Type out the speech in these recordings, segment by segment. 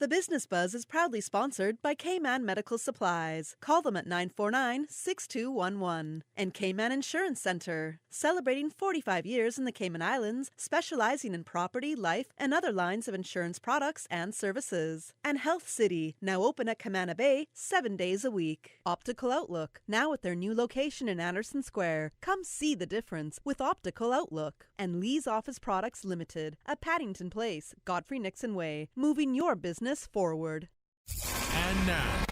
The Business Buzz is proudly sponsored by K-Man Medical Supplies. Call them at 949-6211. And K-Man Insurance Center, celebrating 45 years in the Cayman Islands, specializing in property, life, and other lines of insurance products and services. And Health City, now open at Camana Bay 7 days a week. Optical Outlook, now at their new location in Anderson Square. Come see the difference with Optical Outlook. And Lee's Office Products Limited, at Paddington Place, Godfrey Nixon Way, moving your business forward. And now,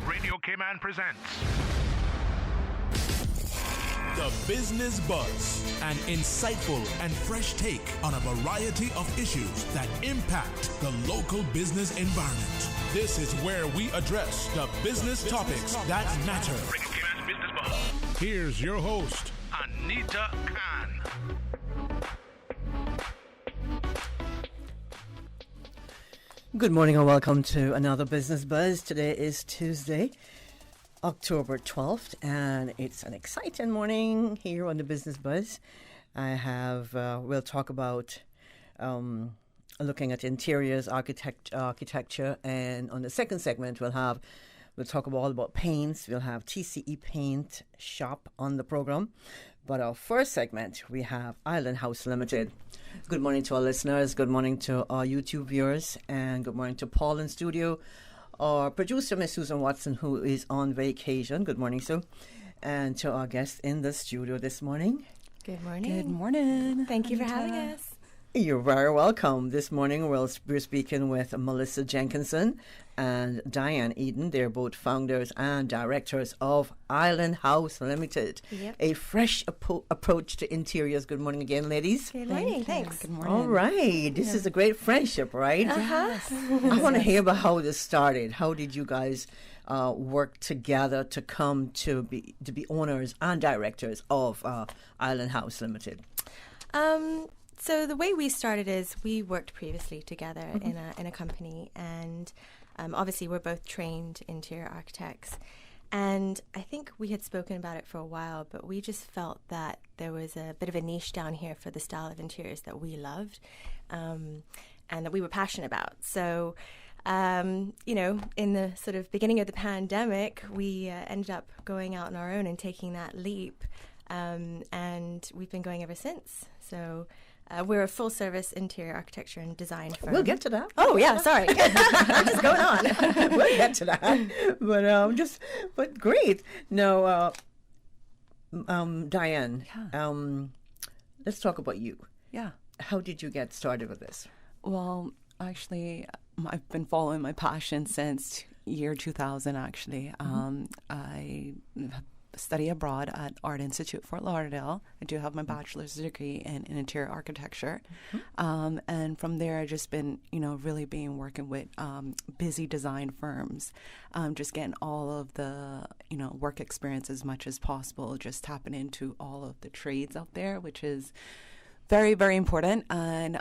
Radio Cayman presents The Business Buzz, an insightful and fresh take on a variety of issues that impact the local business environment. This is where we address the business topics that matter. Radio Cayman's Business Buzz. Here's your host, Anita Khan. Good morning and welcome to another Business Buzz. Today is Tuesday, October 12th, and it's an exciting morning here on the Business Buzz. We'll talk about looking at interiors, architecture, and on the second segment we'll talk all about paints. We'll have TCE Paint Shop on the program. But our first segment, we have Island House Limited. Good morning to our listeners. Good morning to our YouTube viewers. And good morning to Paul in studio. Our producer, Miss Susan Watson, who is on vacation. Good morning, Sue. And to our guest in the studio this morning. Good morning. Good morning. Thank you for having us. You're very welcome. This morning we're speaking with Melissa Jenkinson and Diane Eden. They're both founders and directors of Island House Limited. Yep. A fresh approach to interiors. Good morning again, ladies. Good morning. Thanks. Good morning. All right. This is a great friendship, right? Yes. I want to hear about how this started. How did you guys work together to come to be owners and directors of Island House Limited? So the way we started is we worked previously together in a company, and obviously we're both trained interior architects. And I think we had spoken about it for a while, but we just felt that there was a bit of a niche down here for the style of interiors that we loved and that we were passionate about. So, in the sort of beginning of the pandemic, we ended up going out on our own and taking that leap. And we've been going ever since. So we're a full-service interior architecture and design firm. We'll get to that. Oh, yeah, sorry. I'm just going on. We'll get to that. But great. Now, Diane, let's talk about you. Yeah. How did you get started with this? Well, actually, I've been following my passion since year 2000, actually. I study abroad at Art Institute, Fort Lauderdale. I do have my bachelor's degree in interior architecture. And from there, I've just been, really working with busy design firms, just getting all of the, work experience as much as possible, just tapping into all of the trades out there, which is very, very important, and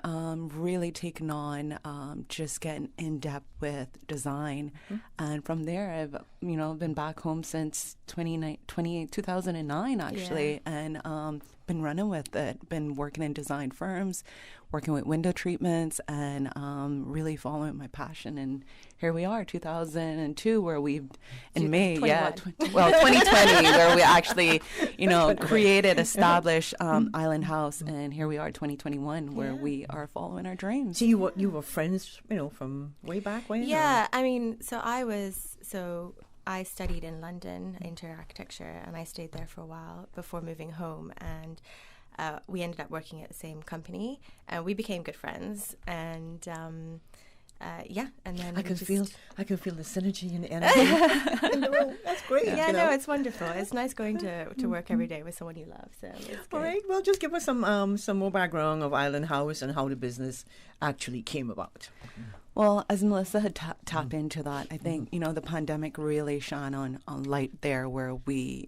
really taking on just getting in depth with design. And from there, I've been back home since 2009 actually, and been running with it. Been working in design firms, working with window treatments, and really following my passion. And here we are, 2002, where we've in May, 2020, where we actually, established Island House, and here we are, 2021, where we are following our dreams. So you were friends, from way back when? Yeah, I mean, I studied in London, interior architecture, and I stayed there for a while before moving home. And we ended up working at the same company, and we became good friends. And and then I can feel the synergy and the energy in the room. That's great. Yeah, no, it's wonderful. It's nice going to work every day with someone you love. So it's good. All right. Well, just give us some more background of Island House and how the business actually came about. Well, as Melissa had tapped into that, I think, the pandemic really shone on light there, where we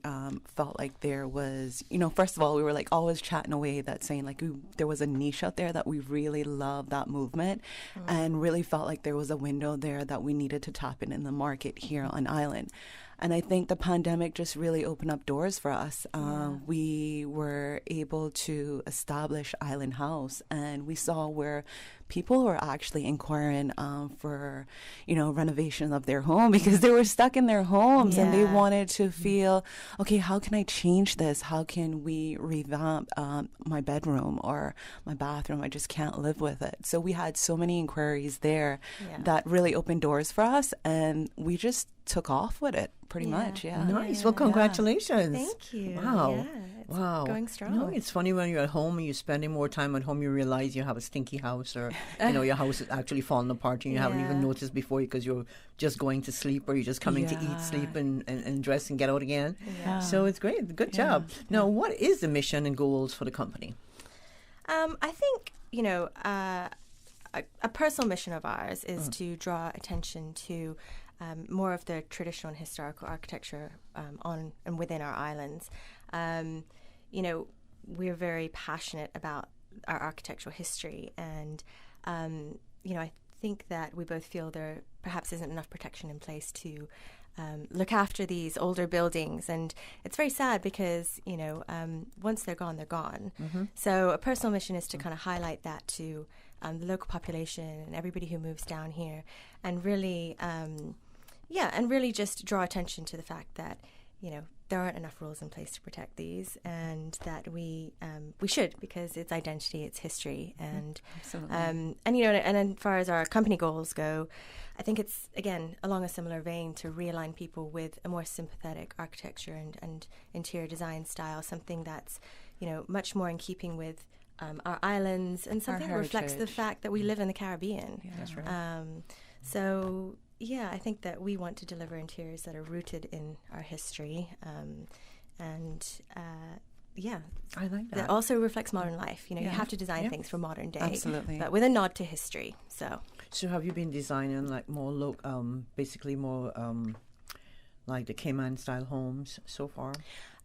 felt like there was, first of all, we were like always chatting away that saying like there was a niche out there that we really loved, that movement, and really felt like there was a window there that we needed to tap in the market here on Island. And I think the pandemic just really opened up doors for us. We were able to establish Island House, and we saw where people were actually inquiring for, renovation of their home because they were stuck in their homes and they wanted to feel, okay, how can I change this? How can we revamp my bedroom or my bathroom? I just can't live with it. So we had so many inquiries there that really opened doors for us, and we just took off with it pretty much. Yeah. Nice. Well, congratulations. Thank you. Wow. Yeah, it's Wow. going strong. No, it's funny when you're at home and you're spending more time at home, you realize you have a stinky house, or your house is actually falling apart and you haven't even noticed before because you're just going to sleep, or you're just coming to eat, sleep, and dress and get out again. Yeah. So it's great. Good job. Now, what is the mission and goals for the company? I think, a personal mission of ours is to draw attention to more of the traditional and historical architecture on and within our islands. We're very passionate about our architectural history, and I think that we both feel there perhaps isn't enough protection in place to look after these older buildings. And it's very sad because once they're gone, they're gone. So a personal mission is to kind of highlight that to the local population and everybody who moves down here, and really just draw attention to the fact that there aren't enough rules in place to protect these, and that we should, because it's identity, it's history, and Absolutely. And as far as our company goals go, I think it's again along a similar vein to realign people with a more sympathetic architecture and interior design style, something that's much more in keeping with our islands, and something that reflects the fact that we live in the Caribbean. Yeah. That's right. I think that we want to deliver interiors that are rooted in our history, I like that. that also reflects modern life. You have to design things for modern day, Absolutely. but with a nod to history. So have you been designing like more basically more like the Cayman style homes so far?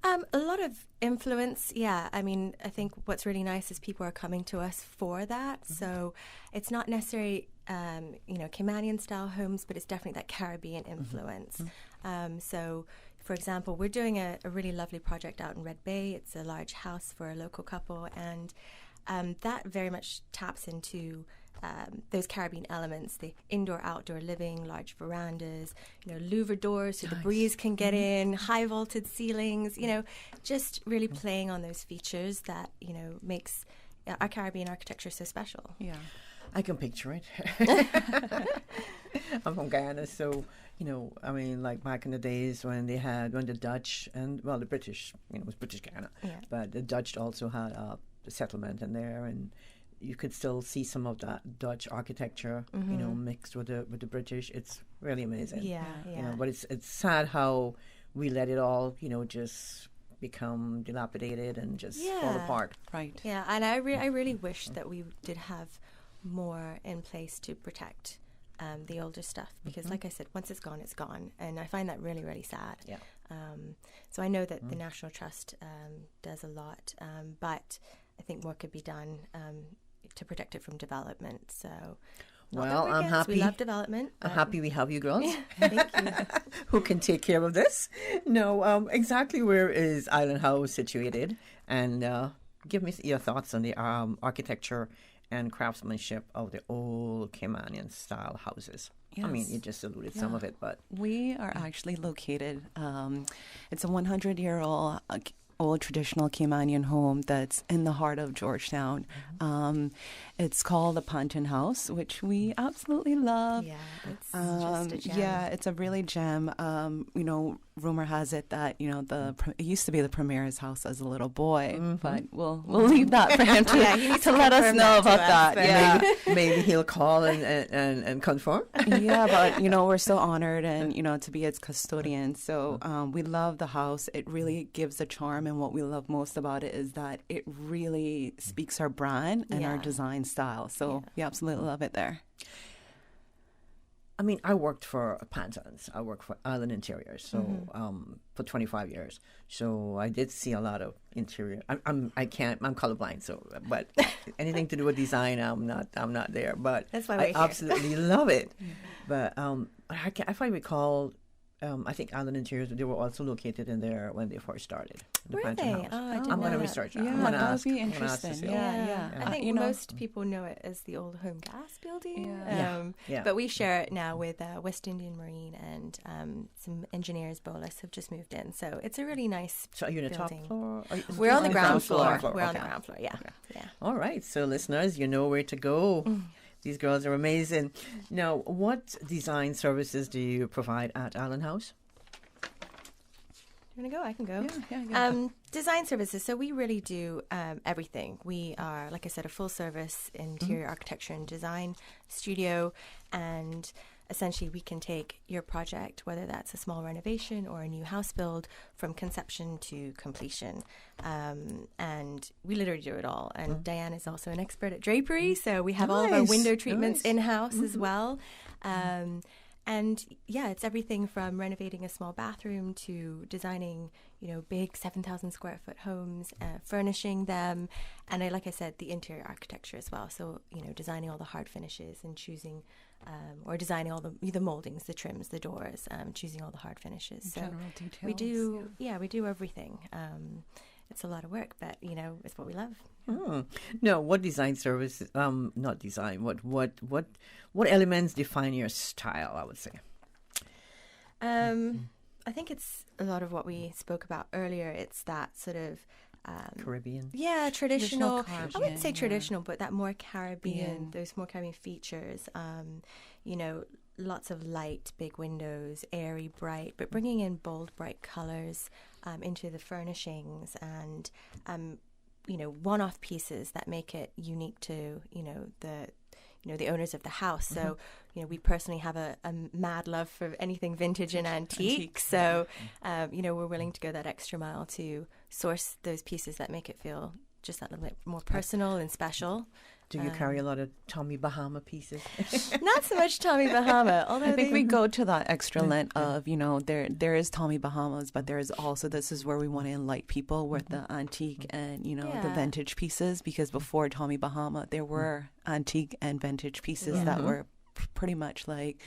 A lot of influence, yeah. I mean, I think what's really nice is people are coming to us for that. So it's not necessarily, Caymanian style homes, but it's definitely that Caribbean influence. So, for example, we're doing a really lovely project out in Red Bay. It's a large house for a local couple, and that very much taps into those Caribbean elements, the indoor-outdoor living, large verandas, louver doors so the breeze can get in, high vaulted ceilings, just really playing on those features that, makes our Caribbean architecture so special. Yeah. I can picture it. I'm from Guyana, so, like back in the days when the Dutch and, the British, it was British Guyana, but the Dutch also had the settlement in there, and you could still see some of that Dutch architecture, mixed with the British. It's really amazing. Yeah. But it's sad how we let it all, just become dilapidated and just fall apart. Right. Yeah, and I really wish that we did have more in place to protect the older stuff, because like I said, once it's gone, and I find that really, really sad. Yeah. So I know that the National Trust does a lot, but I think more could be done to protect it from development. So, I'm happy. We love development. I'm happy we have you girls. Thank you. Who can take care of this? No, exactly where is Island House situated? And give me your thoughts on the architecture and craftsmanship of the old Caymanian style houses. Yes. I mean, you just alluded some of it, but We are actually located, it's a 100-year-old old traditional Caymanian home that's in the heart of Georgetown. It's called the Panton House, which we absolutely love. Yeah, it's just a gem. Yeah, it's a really gem. Rumor has it that it used to be the premier's house as a little boy, but we'll leave that for him to let us know about that. Yeah, maybe he'll call and confirm. Yeah, but we're so honored and to be its custodian. So we love the house. It really gives a charm, and what we love most about it is that it really speaks our brand and our design style. So we absolutely love it there. I mean, I worked for Pantons. I worked for Island Interiors, so for 25 years. So I did see a lot of interior. I'm colorblind, so but anything to do with design, I'm not there. But that's why I we're here. absolutely love it. But if I recall, I think Island Interiors, they were also located in there when they first started. The Were Plantain they? House. Oh, I didn't I'm going to know that. research that. Yeah, I'm gonna that would ask- be I'm gonna ask interesting. Cecile. Yeah. I think You know, most people know it as the old home gas building. Yeah. Yeah. But we share it now with West Indian Marine, and some engineers, Bolus, have just moved in. So it's a really nice So are you on the top building. floor? Or We're on the ground floor. floor. We're on the Okay. ground floor, yeah. Yeah. All right. So listeners, you know where to go. These girls are amazing. Now, what design services do you provide at Island House? You want to go? I can go. Yeah. Design services. So we really do everything. We are, like I said, a full service interior architecture and design studio. And essentially we can take your project, whether that's a small renovation or a new house build, from conception to completion. And we literally do it all. And Diane is also an expert at drapery. So we have all of our Nice, window treatments nice. in-house as well. And yeah, it's everything from renovating a small bathroom to designing, big 7,000 square foot homes, furnishing them. And like I said, the interior architecture as well. So, designing all the hard finishes and choosing, or designing all the moldings, the trims, the doors, choosing all the hard finishes. So General details. we do everything. It's a lot of work, but, it's what we love. No, what design services? Not design. What elements define your style? I would say. I think it's a lot of what we spoke about earlier. It's that sort of Caribbean. yeah, traditional. I Caribbean, wouldn't say yeah. traditional, but that more Caribbean, Yeah. those more Caribbean features. Lots of light, big windows, airy, bright, but bringing in bold, bright colors into the furnishings, and one-off pieces that make it unique to the owners of the house. So we personally have a mad love for anything vintage and antique. So we're willing to go that extra mile to source those pieces that make it feel just that little bit more personal and special. Do you carry a lot of Tommy Bahama pieces? Not so much Tommy Bahama, although I think we go to that extra length of, there is Tommy Bahamas, but there is also, this is where we want to enlighten people with the antique and, the Yeah. vintage pieces, because before Tommy Bahama, there were antique and vintage pieces that were pretty much like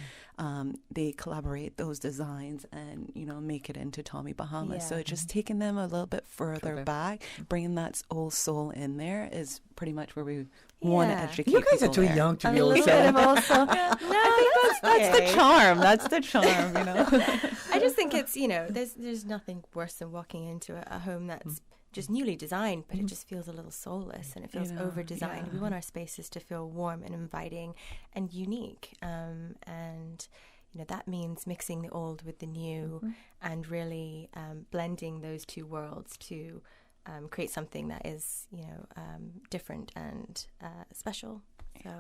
they collaborate those designs and make it into Tommy Bahama. So it's just taking them a little bit further back, bringing that old soul in there is pretty much where we want to Yeah. educate You guys are people too there. young to a be able to little say bit that. of also. That's the charm. That's the charm, I just think it's there's nothing worse than walking into a home that's just newly designed, but it just feels a little soulless and it feels over designed. We want our spaces to feel warm and inviting and unique, and that means mixing the old with the new and really blending those two worlds to create something that is different and special. So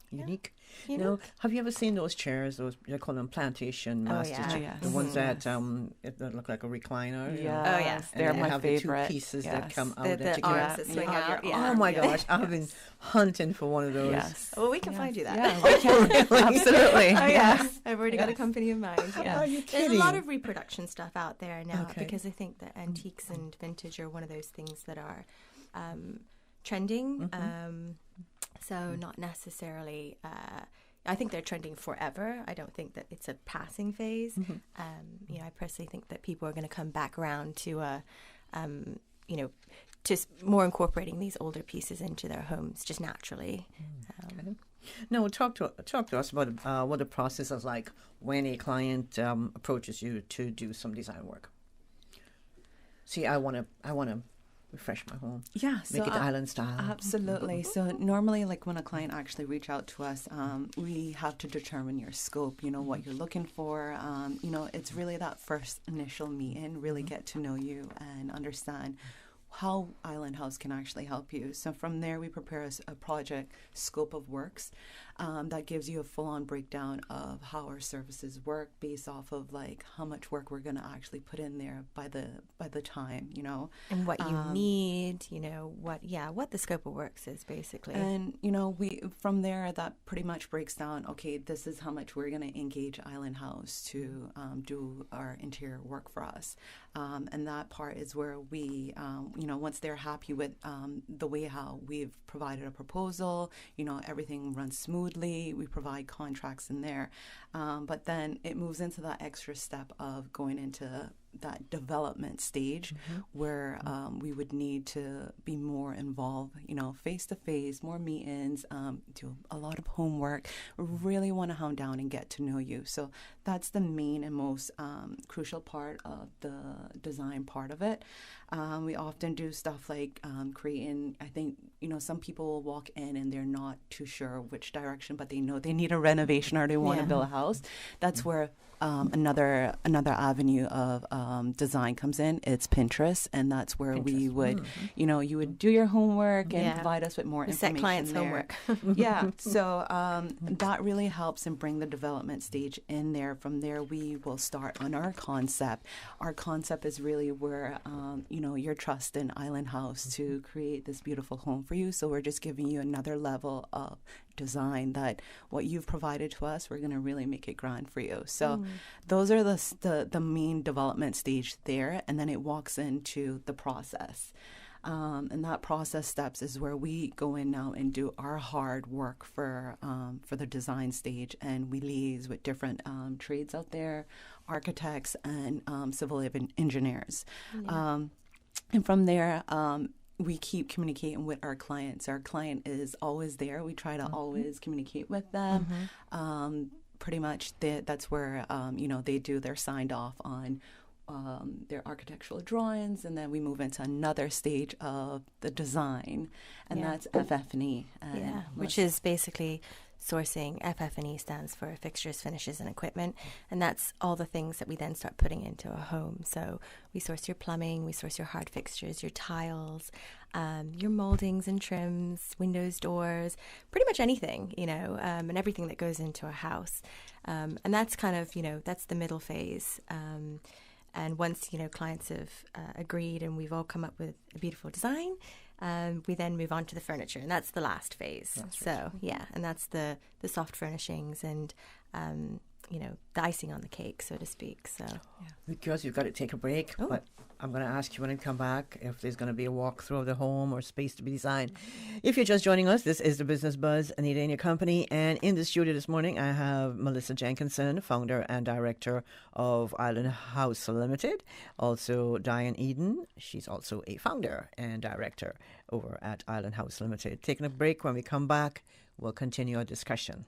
Unique. Unique. Have you ever seen those chairs? Those they call them plantation master yeah. chairs. Yes. The ones that that look like a recliner. you know? Yeah. Oh, yes. And They're they my have favorite. the two pieces that Yes. come out. the that you can- arms that swing You have out. your Yeah. Oh my Yes. gosh! I've been hunting for one of those. Yes. Well, we can find you that. Yeah, we can. Absolutely. Oh yes, I've already got a company in mind. Yeah. Are you There's a lot kidding? of reproduction stuff out there now Okay. because I think that antiques and vintage are one of those things that are trending. So not necessarily. I think they're trending forever. I don't think that it's a passing phase. I personally think that people are going to come back around to, just more incorporating these older pieces into their homes just naturally. No, talk to us about what the process is like when a client approaches you to do some design work. See, I want to refresh my home. Yeah, Make it island style. Absolutely. So normally, like when a client actually reach out to us, we have to determine your scope, what you're looking for. It's really that first initial meeting, really get to know you and understand how Island House can actually help you. So from there, we prepare a project scope of works that gives you a full-on breakdown of how our services work based off of like how much work we're going to actually put in there by the time, And what you need, what the scope of works is basically. And, we from there, that pretty much breaks down, okay, this is how much we're going to engage Island House to do our interior work for us. And that part is where we, once they're happy with the way how we've provided a proposal, everything runs smooth. smoothly. We provide contracts in there. But then it moves into that extra step of going into that development stage where we would need to be more involved, face to face, more meetings, do a lot of homework. We really want to hound down and get to know you. So that's the main and most crucial part of the design part of it. We often do stuff like creating, I think, some people will walk in and they're not too sure which direction, but they know they need a renovation or they want to build a house. That's where another avenue of design comes in. It's Pinterest, and that's where we would, you would do your homework and provide us with more information. Set clients' there. homework. So that really helps and bring the development stage in there. From there, we will start on our concept. Our concept is really where, you're trusting Island House to create this beautiful home for you. So we're just giving you another level of design that what you've provided to us, we're going to really make it grand for you. So those are the main development stage there, and then it walks into the process. And that process steps is where we go in now and do our hard work for the design stage, and we liaise with different trades out there, architects and civil engineers. And from there, we keep communicating with our clients. Our client is always there. We try to always communicate with them. Pretty much that's where, they do their signed off on their architectural drawings, and then we move into another stage of the design, and that's FF&E. Which is basically sourcing. FF&E stands for fixtures, finishes, and equipment, and that's all the things that we then start putting into a home. So we source your plumbing, we source your hard fixtures, your tiles, your moldings and trims, windows, doors, pretty much anything, and everything that goes into a house. And that's kind of, that's the middle phase. And once, clients have agreed and we've all come up with a beautiful design, we then move on to the furniture, and that's the last phase. And that's the soft furnishings and, the icing on the cake, so to speak. So, Because you've got to take a break, but I'm going to ask you when I come back if there's going to be a walkthrough of the home or space to be designed. If you're just joining us, this is the Business Buzz, Anita and your company. And in the studio this morning, I have Melissa Jenkinson, founder and director of Island House Limited. Also, Diane Eden. She's also a founder and director over at Island House Limited. Taking a break. When we come back, we'll continue our discussion.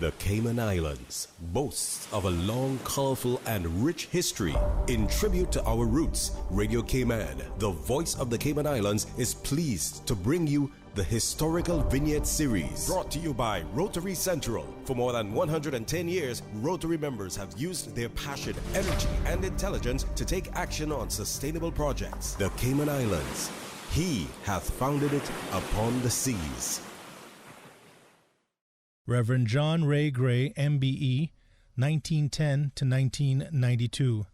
The Cayman Islands boasts of a long, colorful, and rich history. In tribute to our roots, Radio Cayman, the voice of the Cayman Islands, is pleased to bring you the Historical Vignette Series. Brought to you by Rotary Central. For more than 110 years, Rotary members have used their passion, energy, and intelligence to take action on sustainable projects. The Cayman Islands, He hath founded it upon the seas. Reverend John Ray Gray, MBE, 1910 to 1992.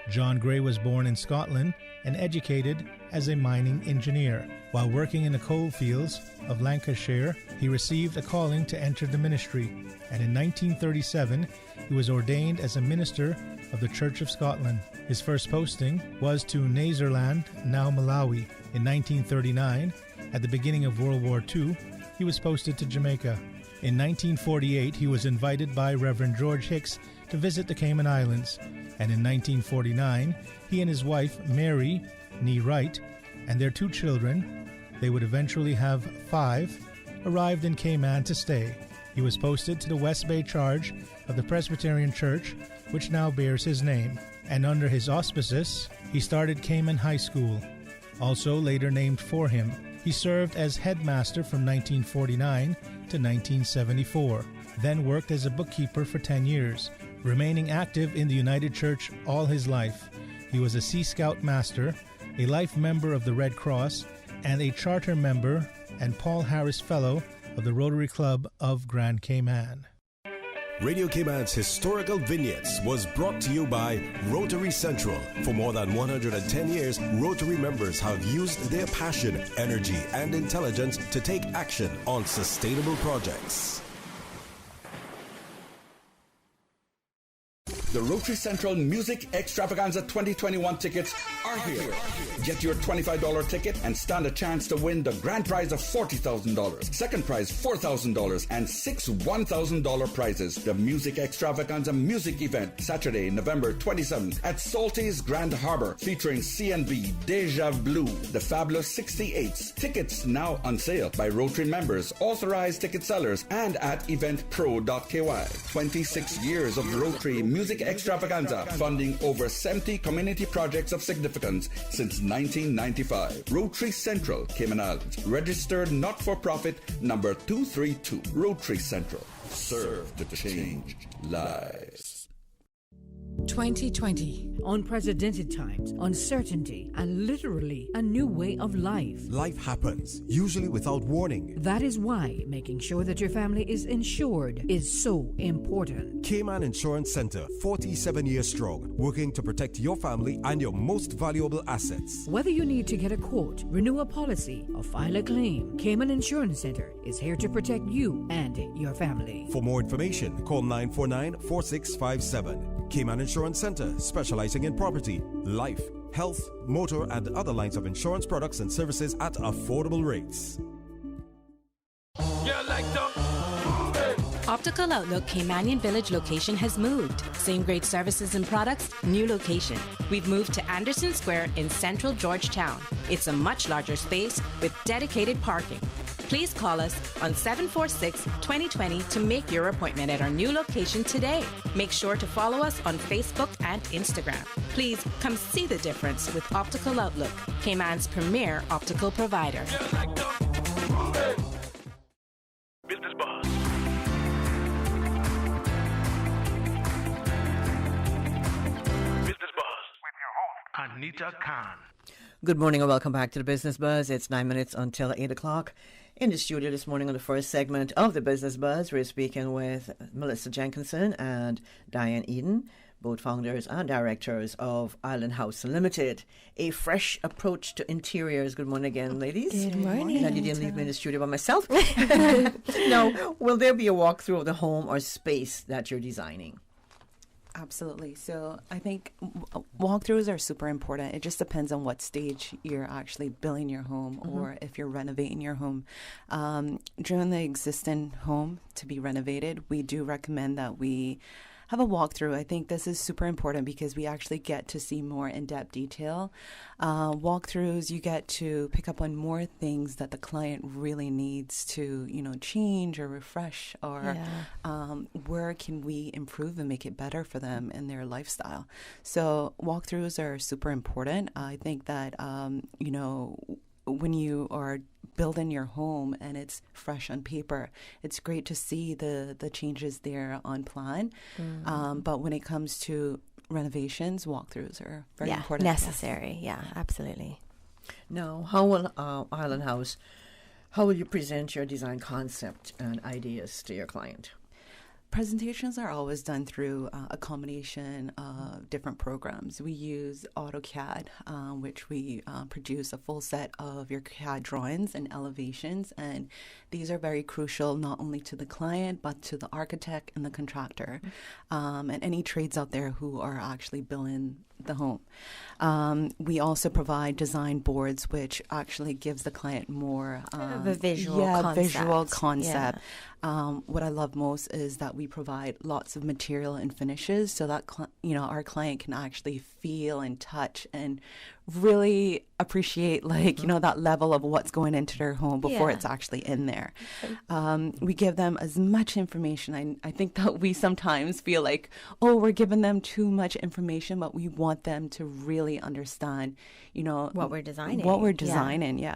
John Gray was born in Scotland and educated as a mining engineer. While working in the coal fields of Lancashire, he received a calling to enter the ministry, and in 1937 he was ordained as a minister of the Church of Scotland. His first posting was to Nazarland, now Malawi. In 1939, at the beginning of World War II, he was posted to Jamaica. In 1948, he was invited by Reverend George Hicks to visit the Cayman Islands, and in 1949, he and his wife, Mary Nee Wright, and their 2 children, they would eventually have 5, arrived in Cayman to stay. He was posted to the West Bay charge of the Presbyterian Church, which now bears his name, and under his auspices, he started Cayman High School, also later named for him. He served as headmaster from 1949 to 1974, then worked as a bookkeeper for 10 years, remaining active in the United Church all his life. He was a Sea Scout Master, a life member of the Red Cross, and a charter member and Paul Harris Fellow of the Rotary Club of Grand Cayman. Radio Cayman's Historical Vignettes was brought to you by Rotary Central. For more than 110 years, Rotary members have used their passion, energy, and intelligence to take action on sustainable projects. The Rotary Central Music Extravaganza 2021 tickets are here. Get your $25 ticket and stand a chance to win the grand prize of $40,000, second prize $4,000, and 6 $1,000 prizes. The Music Extravaganza music event, Saturday, November 27th at Salty's Grand Harbor, featuring CNB, Deja Blue, The Fabulous 68s. Tickets now on sale by Rotary members, authorized ticket sellers, and at eventpro.ky. 26 years of Rotary Music Extravaganza, funding over 70 community projects of significance since 1995. Rotary Central, Cayman Islands. Registered not-for-profit number 232. Rotary Central. Serve to change lives. 2020. Unprecedented times, uncertainty, and literally a new way of life. Life happens, usually without warning. That is why making sure that your family is insured is so important. Cayman Insurance Center, 47 years strong, working to protect your family and your most valuable assets. Whether you need to get a quote, renew a policy, or file a claim, Cayman Insurance Center is here to protect you and your family. For more information, call 949-4657. Cayman Insurance Center, specializing in property, life, health, motor, and other lines of insurance products and services at affordable rates. Optical Outlook Caymanian Village location has moved. Same great services and products, new location. We've moved to Anderson Square in central Georgetown. It's a much larger space with dedicated parking. Please call us on 746-2020 to make your appointment at our new location today. Make sure to follow us on Facebook and Instagram. Please come see the difference with Optical Outlook, Cayman's premier optical provider. Business Buzz. Business Buzz with your host, Anita Khan. Good morning and welcome back to the Business Buzz. It's 9 minutes until 8 o'clock. In the studio this morning on the first segment of the Business Buzz, we're speaking with Melissa Jenkinson and Diane Eden, both founders and directors of Island House Limited, a fresh approach to interiors. Good morning again, ladies. Good morning. Glad you didn't leave me in the studio by myself. Now, will there be a walkthrough of the home or space that you're designing? Absolutely. So I think walkthroughs are super important. It just depends on what stage you're actually building your home or if you're renovating your home. During the existing home to be renovated, we do recommend that we have a walkthrough. I think this is super important because we actually get to see more in-depth detail. Walkthroughs, you get to pick up on more things that the client really needs to, change or refresh, or where can we improve and make it better for them in their lifestyle. So walkthroughs are super important. I think that, when you are building your home and it's fresh on paper, it's great to see the changes there on plan. But when it comes to renovations, walkthroughs are very important. Necessary. Yeah, absolutely. Now, how will Island House, how will you present your design concept and ideas to your client? Presentations are always done through a combination of different programs. We use AutoCAD, which we produce a full set of your CAD drawings and elevations, and these are very crucial not only to the client but to the architect and the contractor, and any trades out there who are actually building the home. We also provide design boards, which actually gives the client more of a visual concept. What I love most is that we provide lots of material and finishes so that our client can actually feel and touch and really appreciate that level of what's going into their home before it's actually in there. We give them as much information. I think that we sometimes feel like, we're giving them too much information, but we want them to really understand, what we're designing.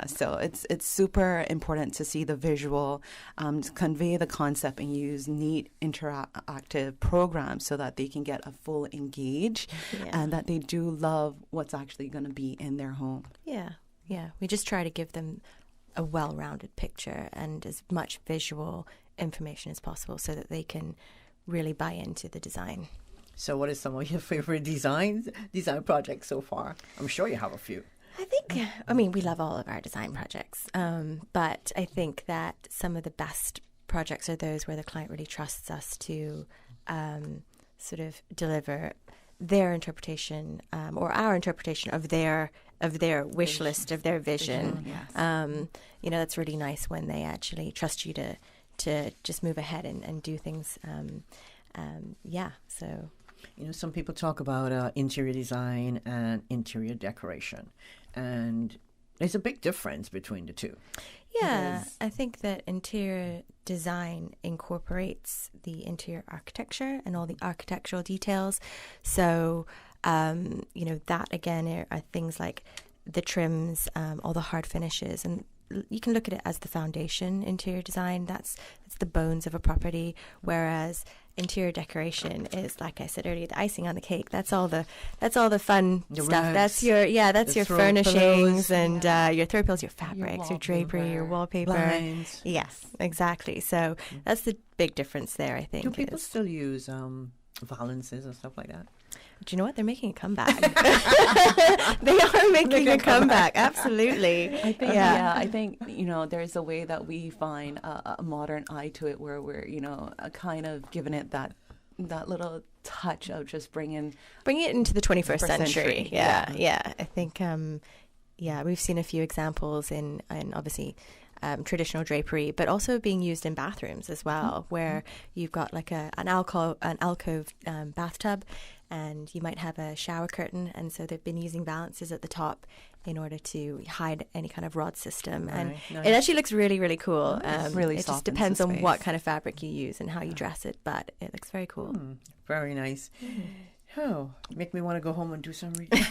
So it's super important to see the visual, to convey the concept and use neat interactive programs so that they can get a full engage and that they do love what's actually going to be in their home. Yeah. We just try to give them a well-rounded picture and as much visual information as possible so that they can really buy into the design. So what is some of your favorite design projects so far? I'm sure you have a few. We love all of our design projects, but I think that some of the best projects are those where the client really trusts us to sort of deliver their interpretation or our interpretation of their wish list, of their vision. Yes. That's really nice when they actually trust you to just move ahead and do things. So. Some people talk about interior design and interior decoration, and there's a big difference between the two. Yeah, I think that interior design incorporates the interior architecture and all the architectural details. So, that again are things like the trims, all the hard finishes, and you can look at it as the foundation. Interior design, that's the bones of a property, whereas interior decoration is, like I said earlier, the icing on the cake. That's all the fun stuff. Rugs, that's your furnishings pillows, and your throw pillows, your fabrics, your drapery, your wallpaper. Blinds. Yes, exactly. So that's the big difference there, I think. Do people still use valances and stuff like that? Do you know what? They're making a comeback. They are making a comeback. Absolutely. I think there's a way that we find a modern eye to it, where we're kind of giving it that little touch of just bringing it into the 21st century. Yeah. I think we've seen a few examples in obviously traditional drapery, but also being used in bathrooms as well, where you've got like an alcove bathtub, and you might have a shower curtain, and so they've been using valances at the top in order to hide any kind of rod system. And nice. It actually looks really, really cool. Really it just softens depends the on space. what kind of fabric you use and how you dress it, but it looks very cool. Very nice. Oh, make me want to go home and do some reading.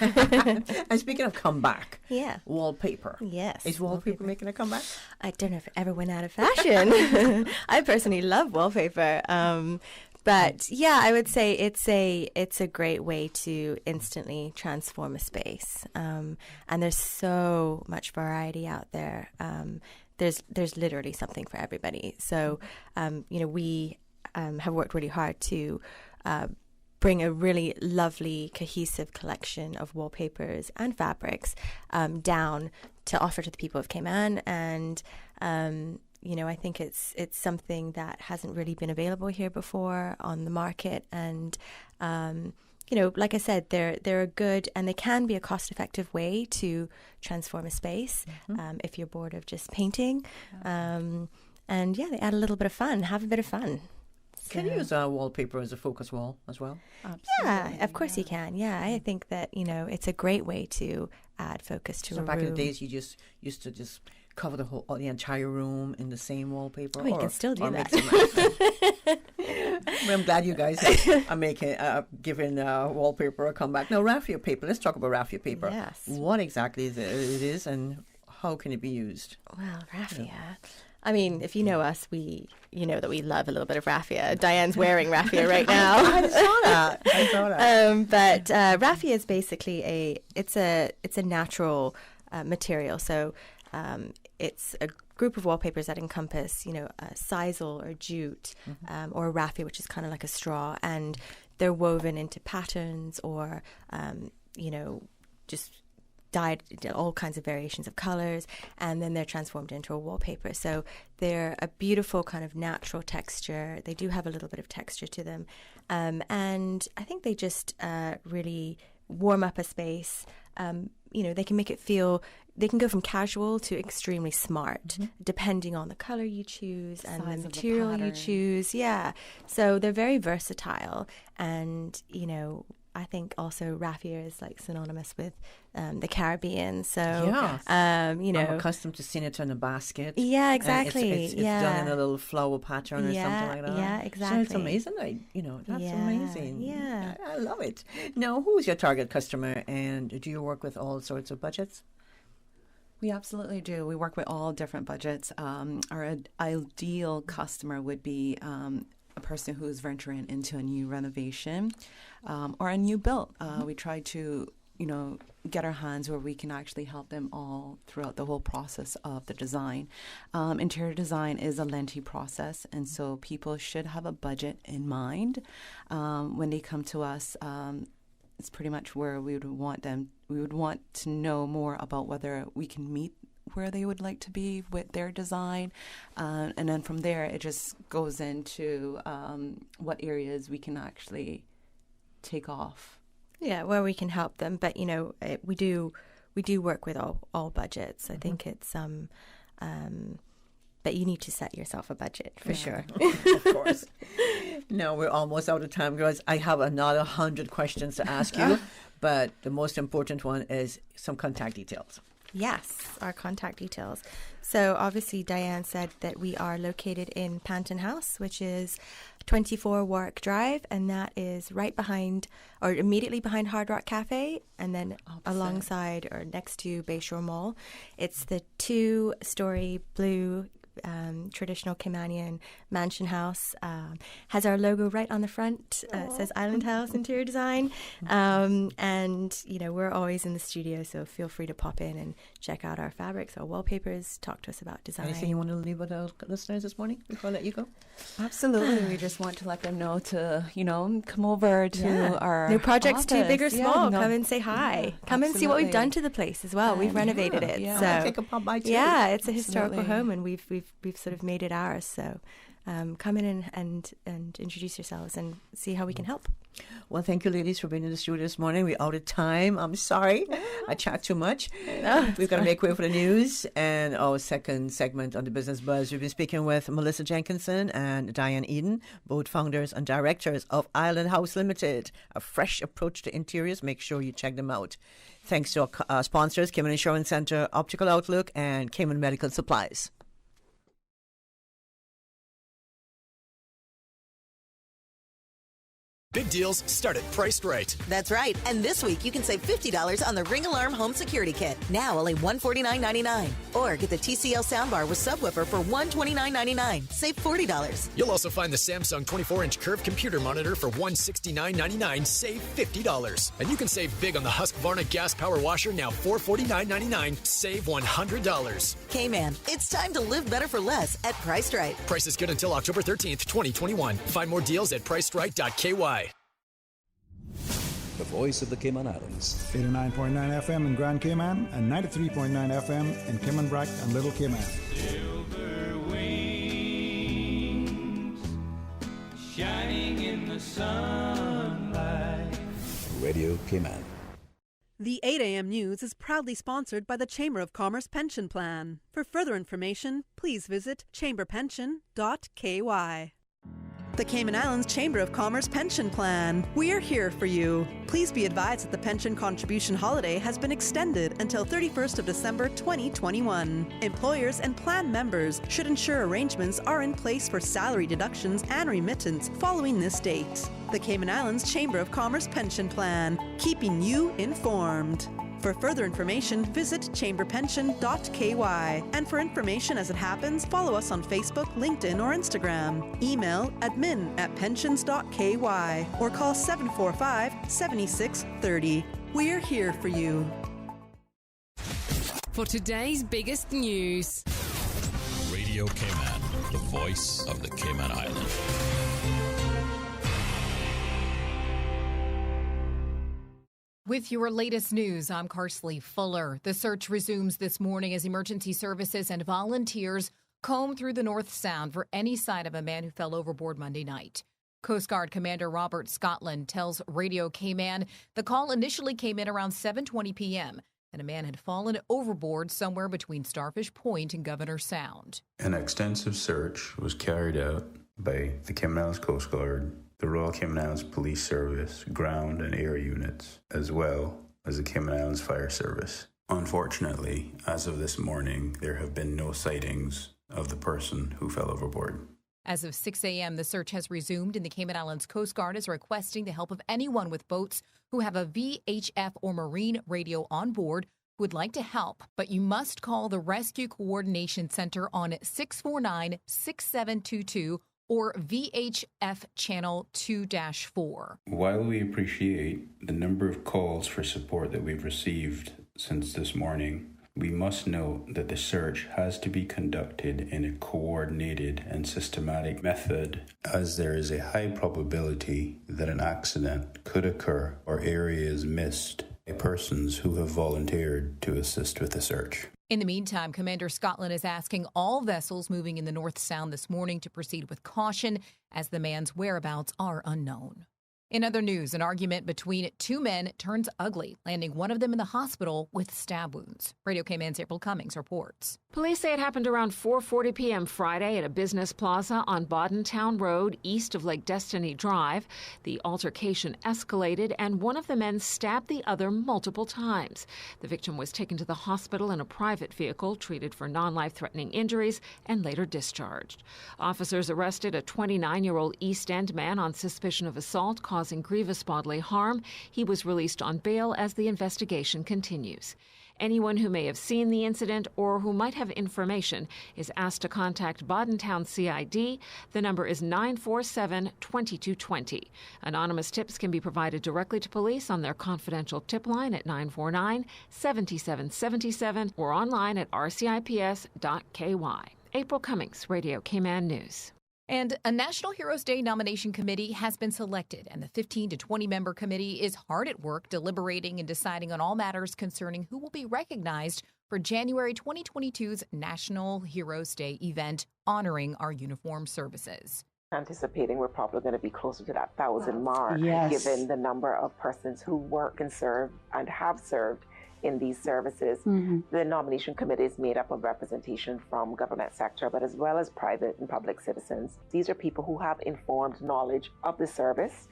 And speaking of comeback, wallpaper. Yes. Is wallpaper making a comeback? I don't know if it ever went out of fashion. I personally love wallpaper. But yeah, I would say it's a great way to instantly transform a space. And there's so much variety out there. There's literally something for everybody. So, we have worked really hard to bring a really lovely, cohesive collection of wallpapers and fabrics down to offer to the people of Cayman. And I think it's something that hasn't really been available here before on the market. And like I said, they're a good, and they can be a cost-effective way to transform a space if you're bored of just painting. And they add a little bit of fun. Have a bit of fun. Can you use wallpaper as a focus wall as well? Absolutely. Yeah, of course you can. Yeah, I think that, it's a great way to add focus to a room. Back in the days, you just used to just cover the entire room in the same wallpaper. Oh, you can still do that. Well, I'm glad you guys are making giving wallpaper a comeback. Now, raffia paper. Let's talk about raffia paper. Yes. What exactly it is, and how can it be used? Well, raffia. I mean, if you know us, you know that we love a little bit of raffia. Diane's wearing raffia right now. I saw that. But raffia is basically it's a natural material. So it's a group of wallpapers that encompass, sisal or jute or raffia, which is kind of like a straw, and they're woven into patterns or, just dyed all kinds of variations of colors, and then they're transformed into a wallpaper. So they're a beautiful kind of natural texture. They do have a little bit of texture to them. And I think they just really warm up a space. They can make it feel, they can go from casual to extremely smart, depending on the color you choose and the material you choose. Yeah. So they're very versatile. And, I think also raffia is like synonymous with the Caribbean. So, I'm accustomed to seeing it in a basket. Yeah, exactly. It's done in a little flower pattern or something like that. Yeah, exactly. So it's amazing. That's amazing. Yeah. I love it. Now, who's your target customer, and do you work with all sorts of budgets? We absolutely do. We work with all different budgets. Our ideal customer would be a person who's venturing into a new renovation or a new build. We try to, get our hands where we can actually help them all throughout the whole process of the design. Interior design is a lengthy process, and so people should have a budget in mind when they come to us. It's pretty much where we would want them. We would want to know more about whether we can meet where they would like to be with their design. And then from there, it just goes into what areas we can actually take off. Yeah, where we can help them, but we do work with all budgets. I think it's but you need to set yourself a budget for sure. Of course. No, we're almost out of time, girls. I have another 100 questions to ask you, but the most important one is some contact details. Yes, our contact details. So obviously Diane said that we are located in Panton House, which is 24 Warwick Drive, and that is right behind or immediately behind Hard Rock Cafe, and then alongside or next to Bayshore Mall. It's the 2-story blue traditional Caymanian mansion house. Has our logo right on the front. It says Island House Interior Design. And, we're always in the studio, so feel free to pop in and check out our fabrics, our wallpapers, talk to us about design. Anything you want to leave with our listeners this morning before I let you go? Absolutely. We just want to let them know to, come over to our new projects, office. too big or small. Yeah, come and say hi. Yeah, come and see what we've done to the place as well. We've renovated it. Yeah. So take a pop by too. Yeah, it's a historical home, and we've sort of made it ours. So come in and introduce yourselves and see how we can help. Well, thank you, ladies, for being in the studio this morning. We're out of time. I'm sorry. I chat too much. We've got to make way for the news and our second segment on the Business Buzz. We've been speaking with Melissa Jenkinson and Diane Eden, both founders and directors of Island House Limited, a fresh approach to interiors. Make sure you check them out. Thanks to our sponsors, Cayman Insurance Center, Optical Outlook, and Cayman Medical Supplies. Big deals start at Priced Right. That's right. And this week, you can save $50 on the Ring Alarm Home Security Kit. Now only $149.99. Or get the TCL soundbar with subwoofer for $129.99. Save $40. You'll also find the Samsung 24-inch curved computer monitor for $169.99. Save $50. And you can save big on the Husqvarna gas power washer, now $449.99. Save $100. K-Man, it's time to live better for less at Priced Right. Price is good until October 13th, 2021. Find more deals at pricedright.ky. The voice of the Cayman Islands. 89.9 FM in Grand Cayman and 93.9 FM in Cayman Brac and Little Cayman. Silver wings shining in the sunlight. Radio Cayman. The 8 a.m. news is proudly sponsored by the Chamber of Commerce Pension Plan. For further information, please visit chamberpension.ky. The Cayman Islands Chamber of Commerce Pension Plan. We're here for you. Please be advised that the pension contribution holiday has been extended until 31st of December 2021. Employers and plan members should ensure arrangements are in place for salary deductions and remittance following this date. The Cayman Islands Chamber of Commerce Pension Plan, keeping you informed. For further information, visit chamberpension.ky. And for information as it happens, follow us on Facebook, LinkedIn, or Instagram. Email admin@pensions.ky or call 745-7630. We're here for you. For today's biggest news. Radio Cayman, the voice of the Cayman Islands. With your latest news, I'm Carsley Fuller. The search resumes this morning as emergency services and volunteers comb through the North Sound for any sign of a man who fell overboard Monday night. Coast Guard Commander Robert Scotland tells Radio Cayman the call initially came in around 7:20 p.m. and a man had fallen overboard somewhere between Starfish Point and Governor Sound. An extensive search was carried out by the Cayman Islands Coast Guard, the Royal Cayman Islands Police Service, ground and air units, as well as the Cayman Islands Fire Service. Unfortunately, as of this morning, there have been no sightings of the person who fell overboard. As of 6 a.m., the search has resumed, and the Cayman Islands Coast Guard is requesting the help of anyone with boats who have a VHF or marine radio on board who would like to help. But you must call the Rescue Coordination Center on 649-6722 or VHF Channel 2-4. While we appreciate the number of calls for support that we've received since this morning, we must note that the search has to be conducted in a coordinated and systematic method, as there is a high probability that an accident could occur or areas missed by persons who have volunteered to assist with the search. In the meantime, Commander Scotland is asking all vessels moving in the North Sound this morning to proceed with caution as the man's whereabouts are unknown. In other news, an argument between two men turns ugly, landing one of them in the hospital with stab wounds. Radio K-Man's April Cummings reports. Police say it happened around 4:40 p.m. Friday at a business plaza on Boddentown Road, east of Lake Destiny Drive. The altercation escalated, and one of the men stabbed the other multiple times. The victim was taken to the hospital in a private vehicle, treated for non-life-threatening injuries, and later discharged. Officers arrested a 29-year-old East End man on suspicion of assault causing grievous bodily harm. He was released on bail as the investigation continues. Anyone who may have seen the incident or who might have information is asked to contact Boddentown CID. The number is 947-2220. Anonymous tips can be provided directly to police on their confidential tip line at 949-7777 or online at rcips.ky. April Cummings, Radio K-Man News. And a National Heroes Day nomination committee has been selected, and the 15 to 20 member committee is hard at work deliberating and deciding on all matters concerning who will be recognized for January 2022's National Heroes Day event honoring our uniformed services. Anticipating we're probably going to be closer to that 1,000 mark, Yes. given the number of persons who work and serve and have served in these services. The nomination committee is made up of representation from government sector, but as well as private and public citizens. These are people who have informed knowledge of the service,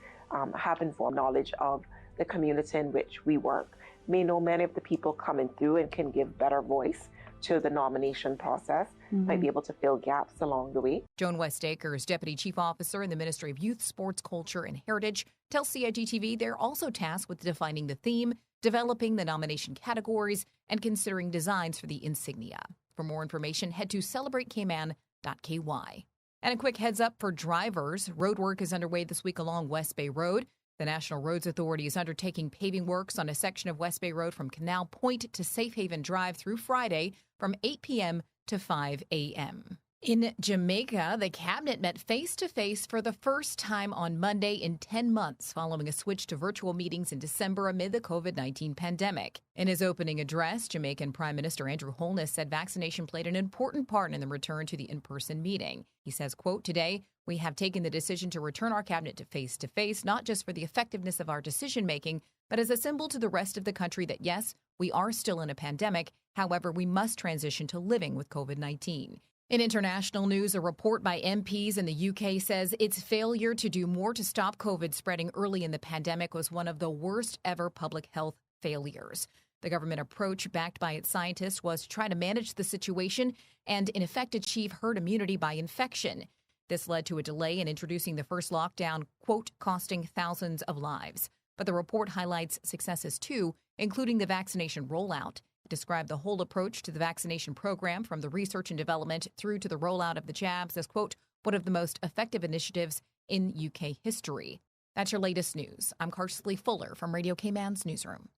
have informed knowledge of the community in which we work, may know many of the people coming through and can give better voice to the nomination process, might be able to fill gaps along the way. Joan Westakers, Deputy Chief Officer in the Ministry of Youth, Sports, Culture and Heritage, tells CIGTV they're also tasked with defining the theme, developing the nomination categories, and considering designs for the insignia. For more information, head to celebratecayman.ky. And a quick heads up for drivers. Road work is underway this week along West Bay Road. The National Roads Authority is undertaking paving works on a section of West Bay Road from Canal Point to Safe Haven Drive through Friday from 8 p.m. to 5 a.m. In Jamaica, the cabinet met face-to-face for the first time on Monday in 10 months following a switch to virtual meetings in December amid the COVID-19 pandemic. In his opening address, Jamaican Prime Minister Andrew Holness said vaccination played an important part in the return to the in-person meeting. He says, quote, "Today, we have taken the decision to return our cabinet to face-to-face, not just for the effectiveness of our decision-making, but as a symbol to the rest of the country that, yes, we are still in a pandemic. However, we must transition to living with COVID-19. In international news, a report by MPs in the UK says its failure to do more to stop COVID spreading early in the pandemic was one of the worst ever public health failures. The government approach, backed by its scientists, was to try to manage the situation and, in effect, achieve herd immunity by infection. This led to a delay in introducing the first lockdown, quote, costing thousands of lives. But the report highlights successes, too, including the vaccination rollout. It described the whole approach to the vaccination program, from the research and development through to the rollout of the jabs, as, quote, one of the most effective initiatives in UK history. That's your latest news. I'm Karsley Fuller from Radio K-Man's Newsroom.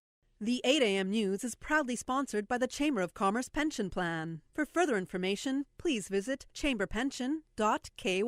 The 8 a.m. news is proudly sponsored by the Chamber of Commerce Pension Plan. For further information, please visit chamberpension.ky.